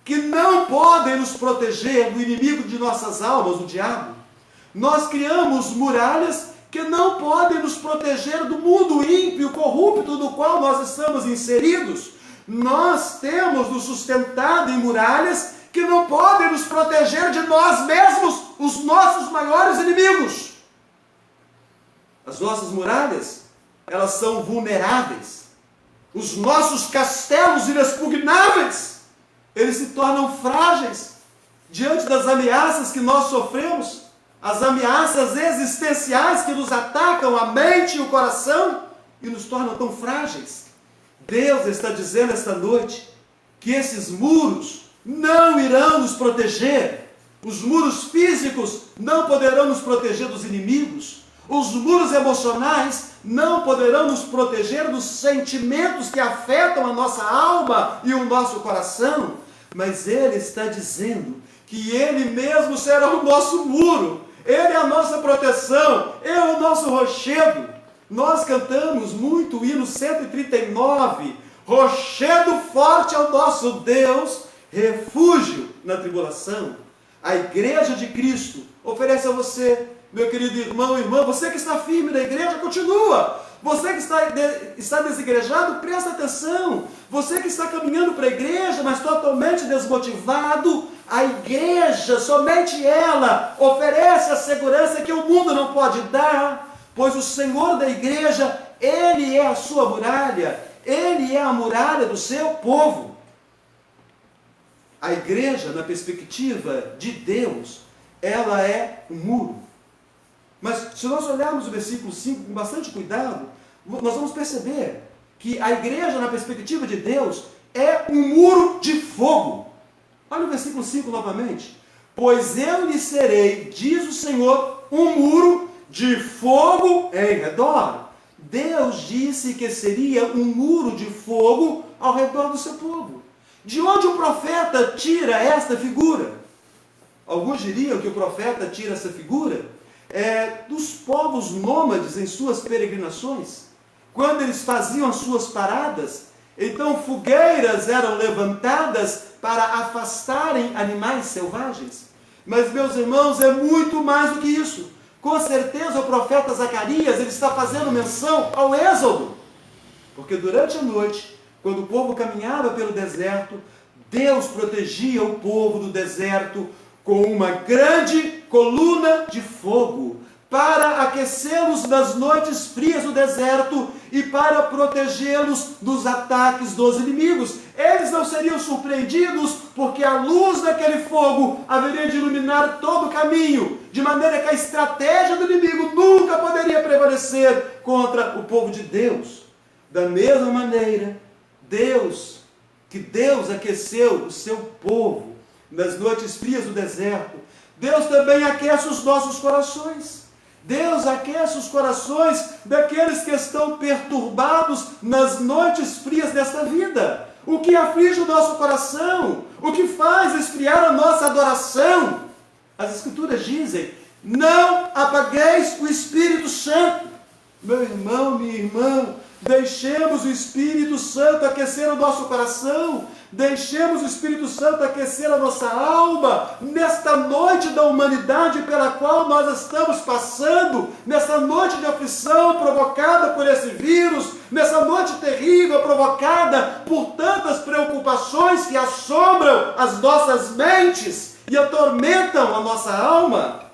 [SPEAKER 2] que não podem nos proteger do inimigo de nossas almas, o diabo. Nós criamos muralhas que não podem nos proteger do mundo ímpio, corrupto no qual nós estamos inseridos. Nós temos nos sustentado em muralhas que não podem nos proteger de nós mesmos, os nossos maiores inimigos. As nossas muralhas, elas são vulneráveis. Os nossos castelos inexpugnáveis, eles se tornam frágeis diante das ameaças que nós sofremos, as ameaças existenciais que nos atacam a mente e o coração e nos tornam tão frágeis. Deus está dizendo esta noite que esses muros não irão nos proteger. Os muros físicos não poderão nos proteger dos inimigos. Os muros emocionais não poderão nos proteger dos sentimentos que afetam a nossa alma e o nosso coração. Mas Ele está dizendo que Ele mesmo será o nosso muro. Ele é a nossa proteção. Ele é o nosso rochedo. Nós cantamos muito o hino 139. Rochedo forte é o nosso Deus, refúgio na tribulação. A igreja de Cristo oferece a você, meu querido irmão e irmã, você que está firme na igreja, continua. Você que está desigrejado, presta atenção. Você que está caminhando para a igreja, mas totalmente desmotivado, a igreja, somente ela, oferece a segurança que o mundo não pode dar, pois o Senhor da igreja, Ele é a sua muralha, Ele é a muralha do seu povo. A igreja, na perspectiva de Deus, ela é um muro. Mas se nós olharmos o versículo 5 com bastante cuidado, nós vamos perceber que a igreja, na perspectiva de Deus, é um muro de fogo. Olha o versículo 5 novamente. Pois eu lhe serei, diz o Senhor, um muro de fogo em redor. Deus disse que seria um muro de fogo ao redor do seu povo. De onde o profeta tira esta figura? Alguns diriam que o profeta tira essa figura dos povos nômades em suas peregrinações. Quando eles faziam as suas paradas, então fogueiras eram levantadas para afastarem animais selvagens. Mas, meus irmãos, é muito mais do que isso. Com certeza o profeta Zacarias ele está fazendo menção ao Êxodo. Porque durante a noite, quando o povo caminhava pelo deserto, Deus protegia o povo do deserto com uma grande coluna de fogo, para aquecê-los nas noites frias do deserto e para protegê-los dos ataques dos inimigos. Eles não seriam surpreendidos, porque a luz daquele fogo haveria de iluminar todo o caminho, de maneira que a estratégia do inimigo nunca poderia prevalecer contra o povo de Deus. Da mesma maneira, Deus aqueceu o seu povo nas noites frias do deserto, Deus também aquece os nossos corações. Deus aquece os corações daqueles que estão perturbados nas noites frias desta vida. O que aflige o nosso coração, o que faz esfriar a nossa adoração. As Escrituras dizem, não apagueis o Espírito Santo. Meu irmão, minha irmã, deixemos o Espírito Santo aquecer o nosso coração, deixemos o Espírito Santo aquecer a nossa alma, nesta noite da humanidade pela qual nós estamos passando, nessa noite de aflição provocada por esse vírus, nessa noite terrível provocada por tantas preocupações que assombram as nossas mentes e atormentam a nossa alma.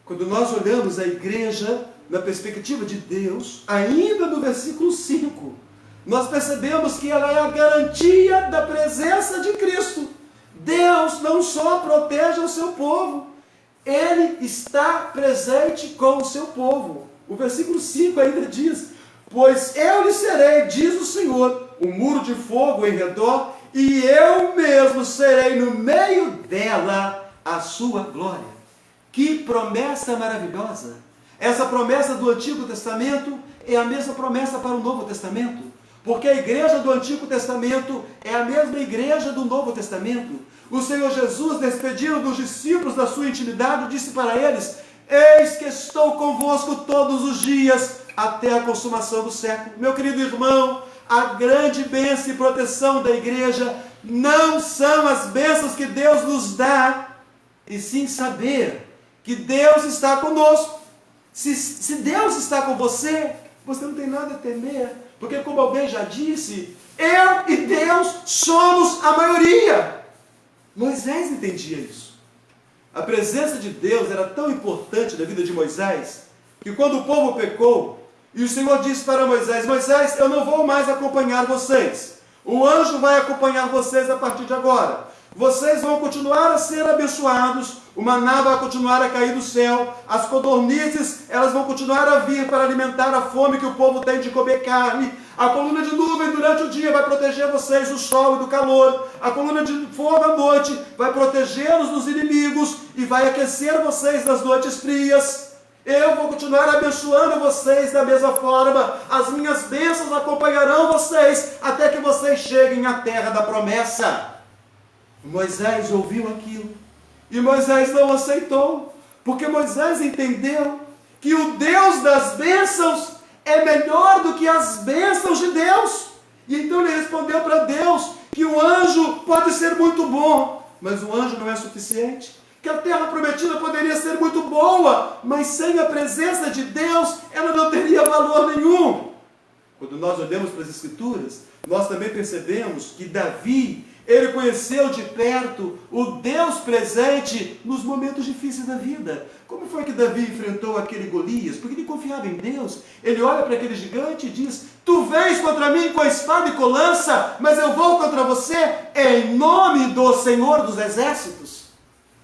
[SPEAKER 2] Quando nós olhamos a igreja na perspectiva de Deus, ainda no versículo 5, nós percebemos que ela é a garantia da presença de Cristo. Deus não só protege o seu povo, Ele está presente com o seu povo. O versículo 5 ainda diz, pois eu lhe serei, diz o Senhor, um muro de fogo em redor, e eu mesmo serei no meio dela a sua glória. Que promessa maravilhosa! Essa promessa do Antigo Testamento é a mesma promessa para o Novo Testamento, porque a igreja do Antigo Testamento é a mesma igreja do Novo Testamento. O Senhor Jesus, despedindo dos discípulos da sua intimidade, disse para eles, eis que estou convosco todos os dias, até a consumação do século. Meu querido irmão, a grande bênção e proteção da igreja não são as bênçãos que Deus nos dá, e sim saber que Deus está conosco. Se Deus está com você, você não tem nada a temer, porque como alguém já disse, eu e Deus somos a maioria. Moisés entendia isso. A presença de Deus era tão importante na vida de Moisés, que quando o povo pecou, e o Senhor disse para Moisés, Moisés, eu não vou mais acompanhar vocês. O anjo vai acompanhar vocês a partir de agora. Vocês vão continuar a ser abençoados, o maná vai continuar a cair do céu, as codornizes, elas vão continuar a vir para alimentar a fome que o povo tem de comer carne, a coluna de nuvem durante o dia vai proteger vocês do sol e do calor, a coluna de fogo à noite vai protegê-los dos inimigos e vai aquecer vocês nas noites frias. Eu vou continuar abençoando vocês da mesma forma, as minhas bênçãos acompanharão vocês até que vocês cheguem à terra da promessa. Moisés ouviu aquilo e Moisés não aceitou, porque Moisés entendeu que o Deus das bênçãos é melhor do que as bênçãos de Deus. E então ele respondeu para Deus que um anjo pode ser muito bom, mas um anjo não é suficiente, que a terra prometida poderia ser muito boa, mas sem a presença de Deus, ela não teria valor nenhum. Quando nós olhamos para as Escrituras, nós também percebemos que Davi, ele conheceu de perto o Deus presente nos momentos difíceis da vida. Como foi que Davi enfrentou aquele Golias? Porque ele confiava em Deus. Ele olha para aquele gigante e diz: tu vens contra mim com a espada e com lança, mas eu vou contra você em nome do Senhor dos Exércitos.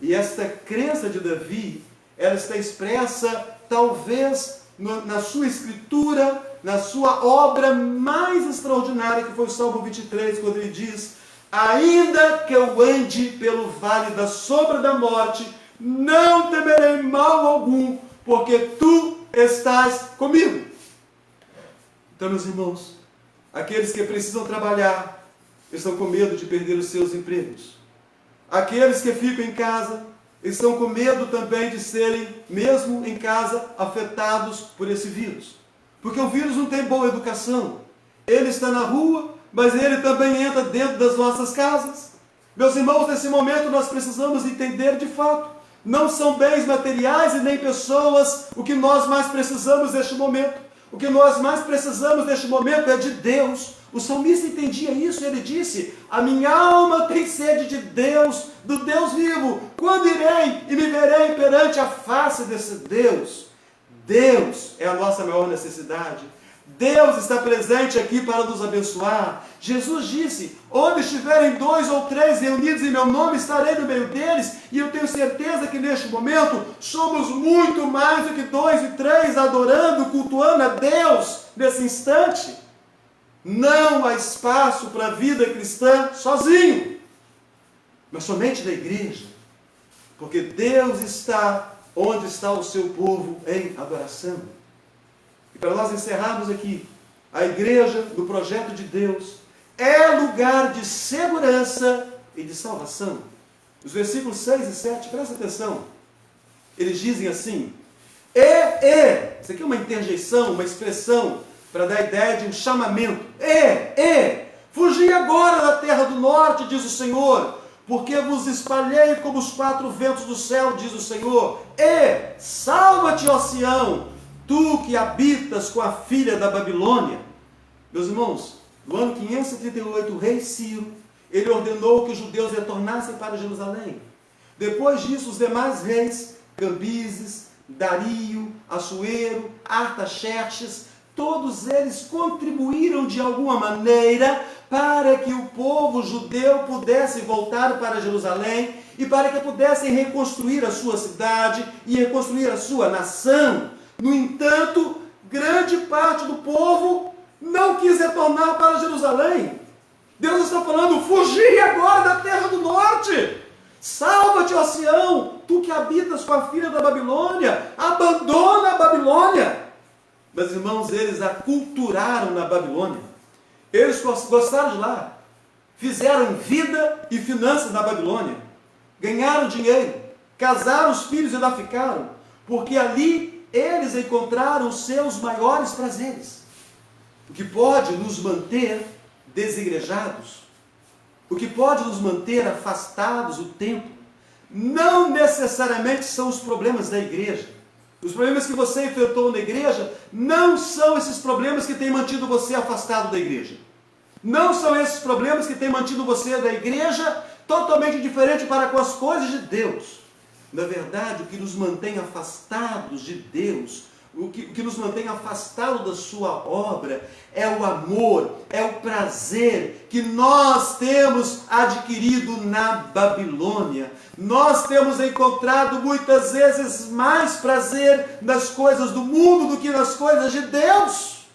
[SPEAKER 2] E esta crença de Davi, ela está expressa talvez na sua escritura, na sua obra mais extraordinária, que foi o Salmo 23, quando ele diz: ainda que eu ande pelo vale da sombra da morte, não temerei mal algum, porque tu estás comigo. Então, meus irmãos, aqueles que precisam trabalhar estão com medo de perder os seus empregos. Aqueles que ficam em casa estão com medo também de serem, mesmo em casa, afetados por esse vírus. Porque o vírus não tem boa educação. Ele está na rua, mas ele também entra dentro das nossas casas. Meus irmãos, nesse momento nós precisamos entender de fato, não são bens materiais e nem pessoas o que nós mais precisamos neste momento. O que nós mais precisamos neste momento é de Deus. O salmista entendia isso e ele disse: a minha alma tem sede de Deus, do Deus vivo. Quando irei e me verei perante a face desse Deus? Deus é a nossa maior necessidade. Deus está presente aqui para nos abençoar. Jesus disse: onde estiverem 2 ou 3 reunidos em meu nome, estarei no meio deles. E eu tenho certeza que neste momento somos muito mais do que 2 e 3 adorando, cultuando a Deus nesse instante. Não há espaço para a vida cristã sozinho, mas somente na igreja, porque Deus está onde está o seu povo em adoração. E para nós encerrarmos aqui, a igreja do projeto de Deus é lugar de segurança e de salvação. Os versículos 6 e 7, presta atenção, eles dizem assim: isso aqui é uma interjeição, uma expressão para dar a ideia de um chamamento. Fugi agora da terra do norte, diz o Senhor, porque vos espalhei como os 4 ventos do céu, diz o Senhor. Salva-te, ó Sião, tu que habitas com a filha da Babilônia. Meus irmãos, no ano 538, o rei Ciro, ele ordenou que os judeus retornassem para Jerusalém. Depois disso, os demais reis, Cambises, Dario, Assuero, Artaxerxes, todos eles contribuíram de alguma maneira para que o povo judeu pudesse voltar para Jerusalém e para que pudessem reconstruir a sua cidade e reconstruir a sua nação. No entanto, grande parte do povo não quis retornar para Jerusalém. Deus está falando: fugi agora da terra do norte. Salva-te, ó Sião, tu que habitas com a filha da Babilônia. Abandona a Babilônia. Mas, irmãos, eles aculturaram na Babilônia. Eles gostaram de lá. Fizeram vida e finanças na Babilônia. Ganharam dinheiro. Casaram os filhos e lá ficaram. Porque ali eles encontraram os seus maiores prazeres. O que pode nos manter desigrejados, o que pode nos manter afastados do templo, não necessariamente são os problemas da igreja. Os problemas que você enfrentou na igreja não são esses problemas que têm mantido você afastado da igreja. Não são esses problemas que têm mantido você da igreja totalmente diferente para com as coisas de Deus. Na verdade, o que nos mantém afastados de Deus, o que nos mantém afastado da sua obra, é o amor, é o prazer que nós temos adquirido na Babilônia. Nós temos encontrado muitas vezes mais prazer nas coisas do mundo do que nas coisas de Deus.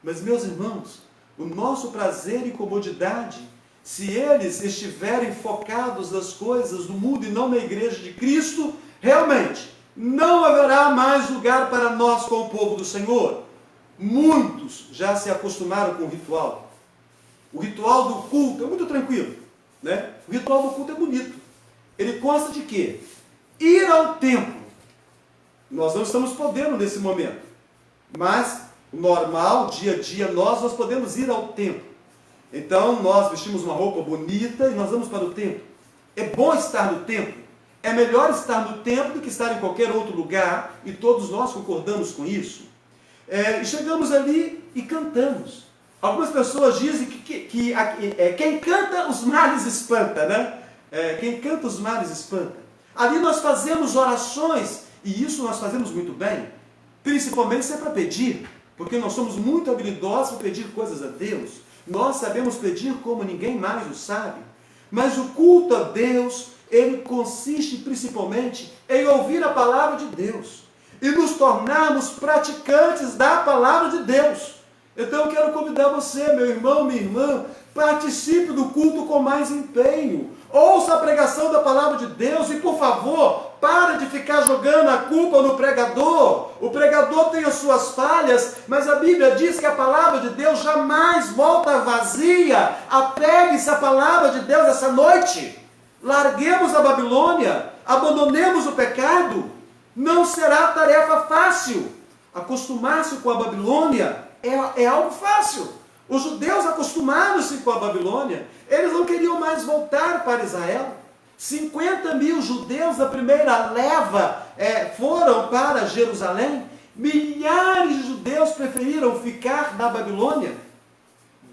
[SPEAKER 2] Mas, meus irmãos, o nosso prazer e comodidade, se eles estiverem focados nas coisas do mundo e não na igreja de Cristo, realmente não haverá mais lugar para nós com o povo do Senhor. Muitos já se acostumaram com o ritual. O ritual do culto é muito tranquilo, né? O ritual do culto é bonito. Ele consta de quê? Ir ao templo. Nós não estamos podendo nesse momento. Mas, o normal, dia a dia, nós podemos ir ao templo. Então nós vestimos uma roupa bonita e nós vamos para o templo. É bom estar no templo. É melhor estar no templo do que estar em qualquer outro lugar, e todos nós concordamos com isso. E chegamos ali e cantamos. Algumas pessoas dizem que quem canta os males espanta, né? Quem canta os males espanta. Ali nós fazemos orações, e isso nós fazemos muito bem, principalmente se é para pedir, porque nós somos muito habilidosos para pedir coisas a Deus. Nós sabemos pedir como ninguém mais o sabe. Mas o culto a Deus, ele consiste principalmente em ouvir a palavra de Deus e nos tornarmos praticantes da palavra de Deus. Então eu quero convidar você, meu irmão, minha irmã, participe do culto com mais empenho. Ouça a pregação da palavra de Deus e, por favor, pare de ficar jogando a culpa no pregador. O pregador tem as suas falhas, mas a Bíblia diz que a palavra de Deus jamais volta vazia. Apegue-se à palavra de Deus essa noite. Larguemos a Babilônia, abandonemos o pecado. Não será tarefa fácil. Acostumar-se com a Babilônia é algo fácil. Os judeus acostumaram-se com a Babilônia. Eles não queriam mais voltar para Israel. 50.000 judeus da primeira leva foram para Jerusalém. Milhares de judeus preferiram ficar na Babilônia.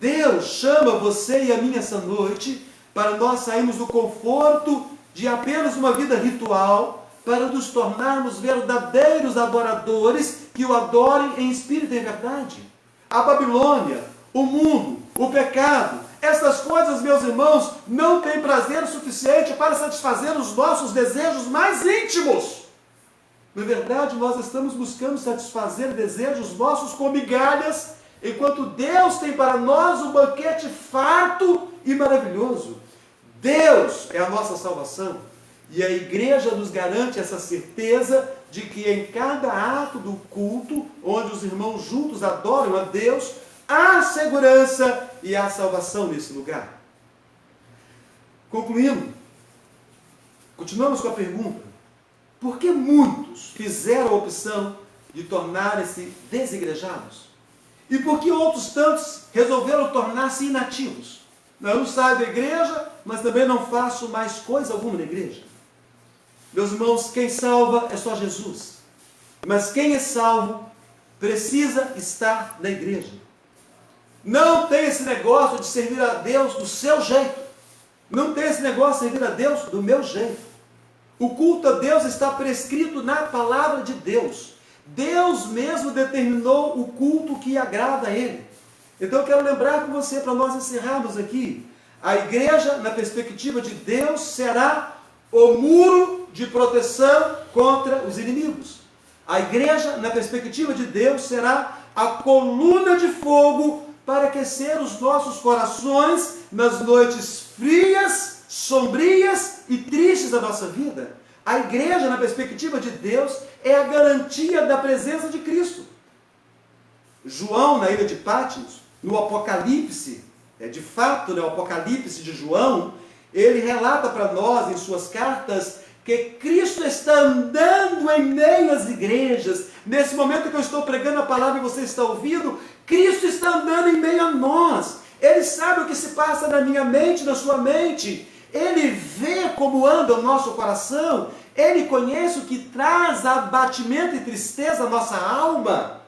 [SPEAKER 2] Deus chama você e a mim essa noite para nós sairmos do conforto de apenas uma vida ritual, para nos tornarmos verdadeiros adoradores que o adorem em espírito e em verdade. A Babilônia, o mundo, o pecado, essas coisas, meus irmãos, não têm prazer suficiente para satisfazer os nossos desejos mais íntimos. Na verdade, nós estamos buscando satisfazer desejos nossos com migalhas, enquanto Deus tem para nós um banquete farto e maravilhoso. Deus é a nossa salvação, e a igreja nos garante essa certeza de que em cada ato do culto, onde os irmãos juntos adoram a Deus, há segurança e há salvação nesse lugar. Concluindo, continuamos com a pergunta: por que muitos fizeram a opção de tornarem-se desigrejados? E por que outros tantos resolveram tornar-se inativos? Eu não saio da igreja, mas também não faço mais coisa alguma na igreja. Meus irmãos, quem salva é só Jesus. Mas quem é salvo precisa estar na igreja. Não tem esse negócio de servir a Deus do seu jeito. Não tem esse negócio de servir a Deus do meu jeito. O culto a Deus está prescrito na palavra de Deus. Deus mesmo determinou o culto que agrada a Ele. Então eu quero lembrar com você, para nós encerrarmos aqui, a igreja, na perspectiva de Deus, será o muro de proteção contra os inimigos. A igreja, na perspectiva de Deus, será a coluna de fogo para aquecer os nossos corações nas noites frias, sombrias e tristes da nossa vida. A igreja, na perspectiva de Deus, é a garantia da presença de Cristo. João, na ilha de Patmos, no Apocalipse, de fato, no Apocalipse de João, ele relata para nós, em suas cartas, que Cristo está andando em meio às igrejas. Nesse momento que eu estou pregando a palavra e você está ouvindo, Cristo está andando em meio a nós. Ele sabe o que se passa na minha mente, na sua mente. Ele vê como anda o nosso coração. Ele conhece o que traz abatimento e tristeza à nossa alma.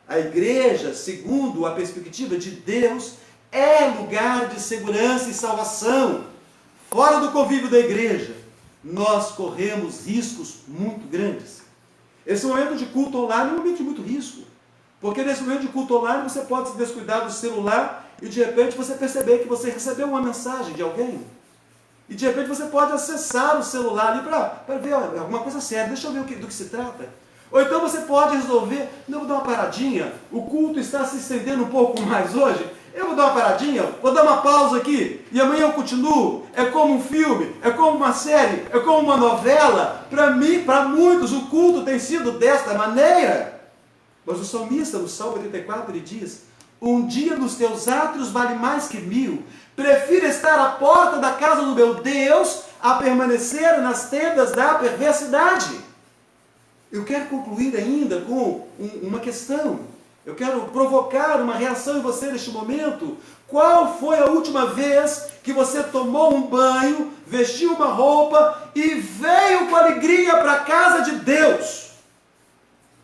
[SPEAKER 2] A igreja, segundo a perspectiva de Deus, é lugar de segurança e salvação. Fora do convívio da igreja, nós corremos riscos muito grandes. Esse momento de culto online é um momento de muito risco. Porque nesse momento de culto online você pode se descuidar do celular e de repente você perceber que você recebeu uma mensagem de alguém. E de repente você pode acessar o celular ali para ver alguma coisa séria. Deixa eu ver do que se trata. Ou então você pode resolver, não, vou dar uma paradinha, o culto está se estendendo um pouco mais hoje, eu vou dar uma paradinha, vou dar uma pausa aqui, e amanhã eu continuo. É como um filme, é como uma série, é como uma novela. Para mim, para muitos, o culto tem sido desta maneira. Mas o salmista, no Salmo 84, ele diz: um dia nos teus átrios vale mais que 1000. Prefiro estar à porta da casa do meu Deus a permanecer nas tendas da perversidade. Eu quero concluir ainda com uma questão. Eu quero provocar uma reação em você neste momento. Qual foi a última vez que você tomou um banho, vestiu uma roupa e veio com alegria para a casa de Deus?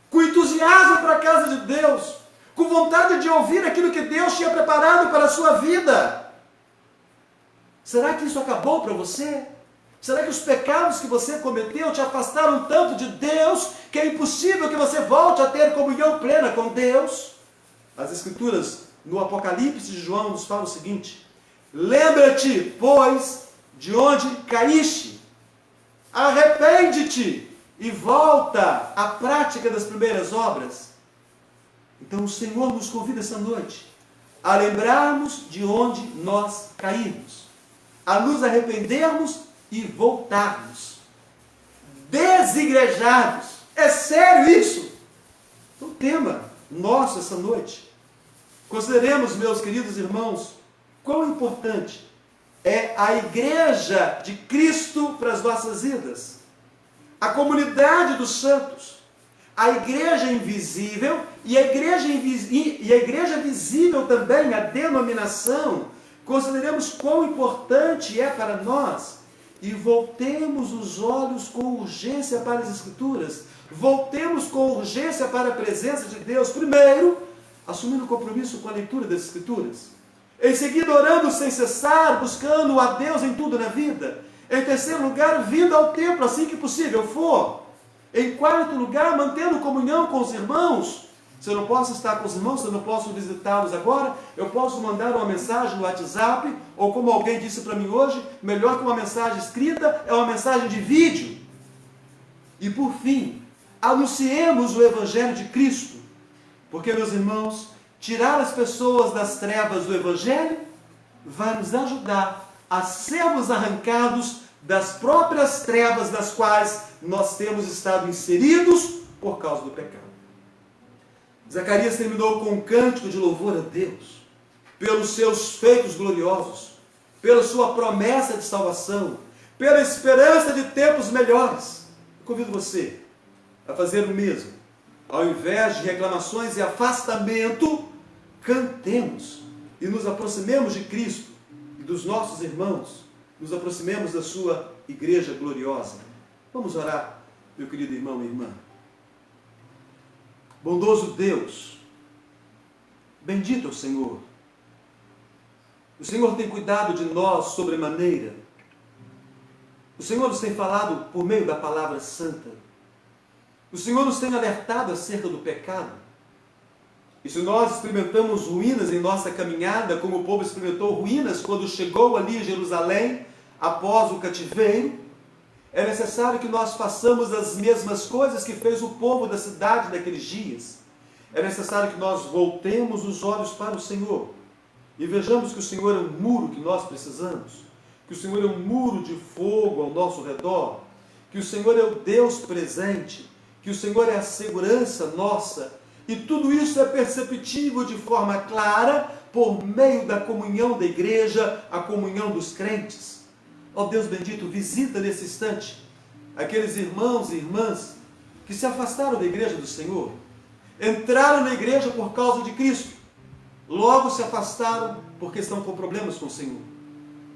[SPEAKER 2] Com entusiasmo para a casa de Deus? Com vontade de ouvir aquilo que Deus tinha preparado para a sua vida? Será que isso acabou para você? Será que os pecados que você cometeu te afastaram tanto de Deus que é impossível que você volte a ter comunhão plena com Deus? As Escrituras, no Apocalipse de João, nos falam o seguinte: lembra-te, pois, de onde caíste, arrepende-te e volta à prática das primeiras obras. Então o Senhor nos convida essa noite a lembrarmos de onde nós caímos, a nos arrependermos e voltarmos, desigrejarmos. É sério isso? É um tema nosso essa noite. Consideremos, meus queridos irmãos, quão importante é a igreja de Cristo para as nossas vidas, a comunidade dos santos, a igreja invisível e a igreja visível também, a denominação. Consideremos quão importante é para nós e voltemos os olhos com urgência para as Escrituras, voltemos com urgência para a presença de Deus, primeiro, assumindo compromisso com a leitura das Escrituras, em seguida orando sem cessar, buscando a Deus em tudo na vida, em terceiro lugar, vindo ao templo assim que possível for, em quarto lugar, mantendo comunhão com os irmãos. Se eu não posso estar com os irmãos, se eu não posso visitá-los agora, eu posso mandar uma mensagem no WhatsApp, ou como alguém disse para mim hoje, melhor que uma mensagem escrita é uma mensagem de vídeo. E por fim, anunciemos o Evangelho de Cristo, porque, meus irmãos, tirar as pessoas das trevas do Evangelho vai nos ajudar a sermos arrancados das próprias trevas das quais nós temos estado inseridos por causa do pecado. Zacarias terminou com um cântico de louvor a Deus, pelos seus feitos gloriosos, pela sua promessa de salvação, pela esperança de tempos melhores. Eu convido você a fazer o mesmo. Ao invés de reclamações e afastamento, cantemos e nos aproximemos de Cristo e dos nossos irmãos, nos aproximemos da sua igreja gloriosa. Vamos orar, meu querido irmão e irmã. Bondoso Deus, bendito é o Senhor. O Senhor tem cuidado de nós sobremaneira. O Senhor nos tem falado por meio da palavra santa. O Senhor nos tem alertado acerca do pecado. E se nós experimentamos ruínas em nossa caminhada, como o povo experimentou ruínas quando chegou ali em Jerusalém, após o cativeiro, é necessário que nós façamos as mesmas coisas que fez o povo da cidade naqueles dias. É necessário que nós voltemos os olhos para o Senhor e vejamos que o Senhor é um muro que nós precisamos, que o Senhor é um muro de fogo ao nosso redor, que o Senhor é o Deus presente, que o Senhor é a segurança nossa, e tudo isso é perceptível de forma clara por meio da comunhão da igreja, a comunhão dos crentes. Ó Deus bendito, visita nesse instante aqueles irmãos e irmãs que se afastaram da igreja do Senhor, entraram na igreja por causa de Cristo, logo se afastaram porque estão com problemas com o Senhor.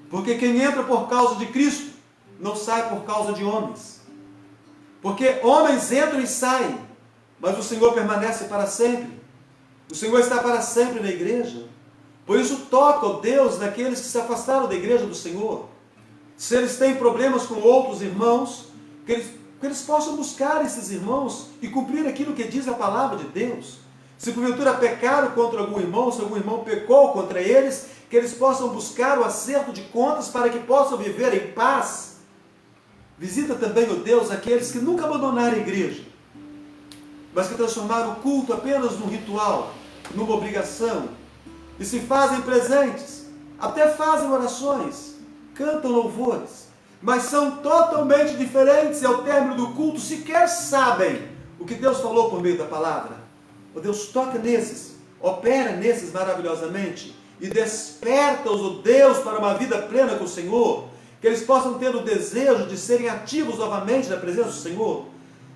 [SPEAKER 2] Porque quem entra por causa de Cristo não sai por causa de homens. Porque homens entram e saem, mas o Senhor permanece para sempre. O Senhor está para sempre na igreja. Por isso toca, ó Deus, naqueles que se afastaram da igreja do Senhor. Se eles têm problemas com outros irmãos, que eles possam buscar esses irmãos e cumprir aquilo que diz a palavra de Deus. Se porventura pecaram contra algum irmão, se algum irmão pecou contra eles, que eles possam buscar o acerto de contas para que possam viver em paz. Visita também, ó Deus, aqueles que nunca abandonaram a igreja, mas que transformaram o culto apenas num ritual, numa obrigação, e se fazem presentes, até fazem orações, cantam louvores, mas são totalmente diferentes e ao término do culto sequer sabem o que Deus falou por meio da palavra. Ó Deus, toca nesses, opera nesses maravilhosamente e desperta-os, ó Deus, para uma vida plena com o Senhor, que eles possam ter o desejo de serem ativos novamente na presença do Senhor.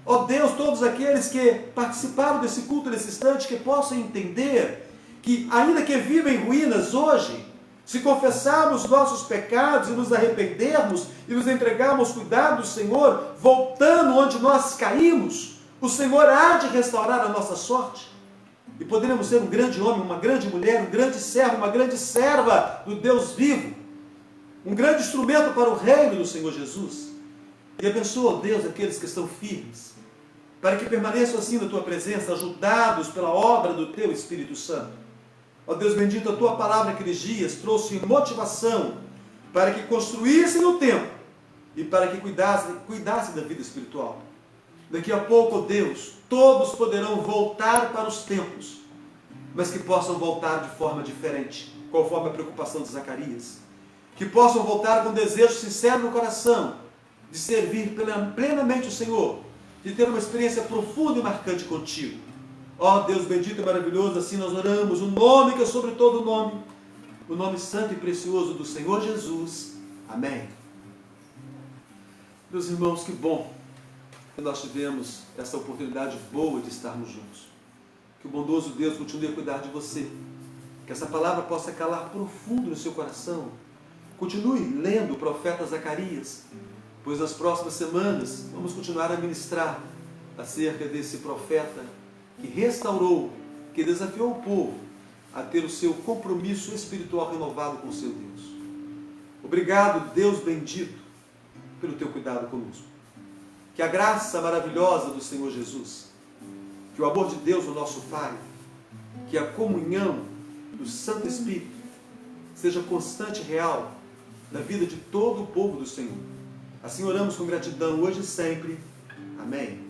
[SPEAKER 2] Ó Deus, todos aqueles que participaram desse culto nesse instante, que possam entender que, ainda que vivem em ruínas hoje, se confessarmos nossos pecados e nos arrependermos e nos entregarmos aos cuidados do Senhor, voltando onde nós caímos, o Senhor há de restaurar a nossa sorte. E poderemos ser um grande homem, uma grande mulher, um grande servo, uma grande serva do Deus vivo, um grande instrumento para o reino do Senhor Jesus. E abençoa, ó Deus, aqueles que estão firmes, para que permaneçam assim na Tua presença, ajudados pela obra do Teu Espírito Santo. Ó Deus bendito, a Tua palavra naqueles dias trouxe motivação para que construíssem o templo e para que cuidassem da vida espiritual. Daqui a pouco, ó Deus, todos poderão voltar para os templos, mas que possam voltar de forma diferente, conforme a preocupação de Zacarias. Que possam voltar com desejo sincero no coração, de servir plenamente o Senhor, de ter uma experiência profunda e marcante contigo. Ó Deus bendito e maravilhoso, assim nós oramos, o nome que é sobre todo nome, o nome santo e precioso do Senhor Jesus. Amém. Meus irmãos, que bom que nós tivemos essa oportunidade boa de estarmos juntos. Que o bondoso Deus continue a cuidar de você. Que essa palavra possa calar profundo no seu coração. Continue lendo o profeta Zacarias, pois nas próximas semanas vamos continuar a ministrar acerca desse profeta que restaurou, que desafiou o povo a ter o seu compromisso espiritual renovado com o seu Deus. Obrigado, Deus bendito, pelo teu cuidado conosco. Que a graça maravilhosa do Senhor Jesus, que o amor de Deus, o nosso Pai, que a comunhão do Santo Espírito seja constante e real na vida de todo o povo do Senhor. Assim oramos com gratidão hoje e sempre. Amém.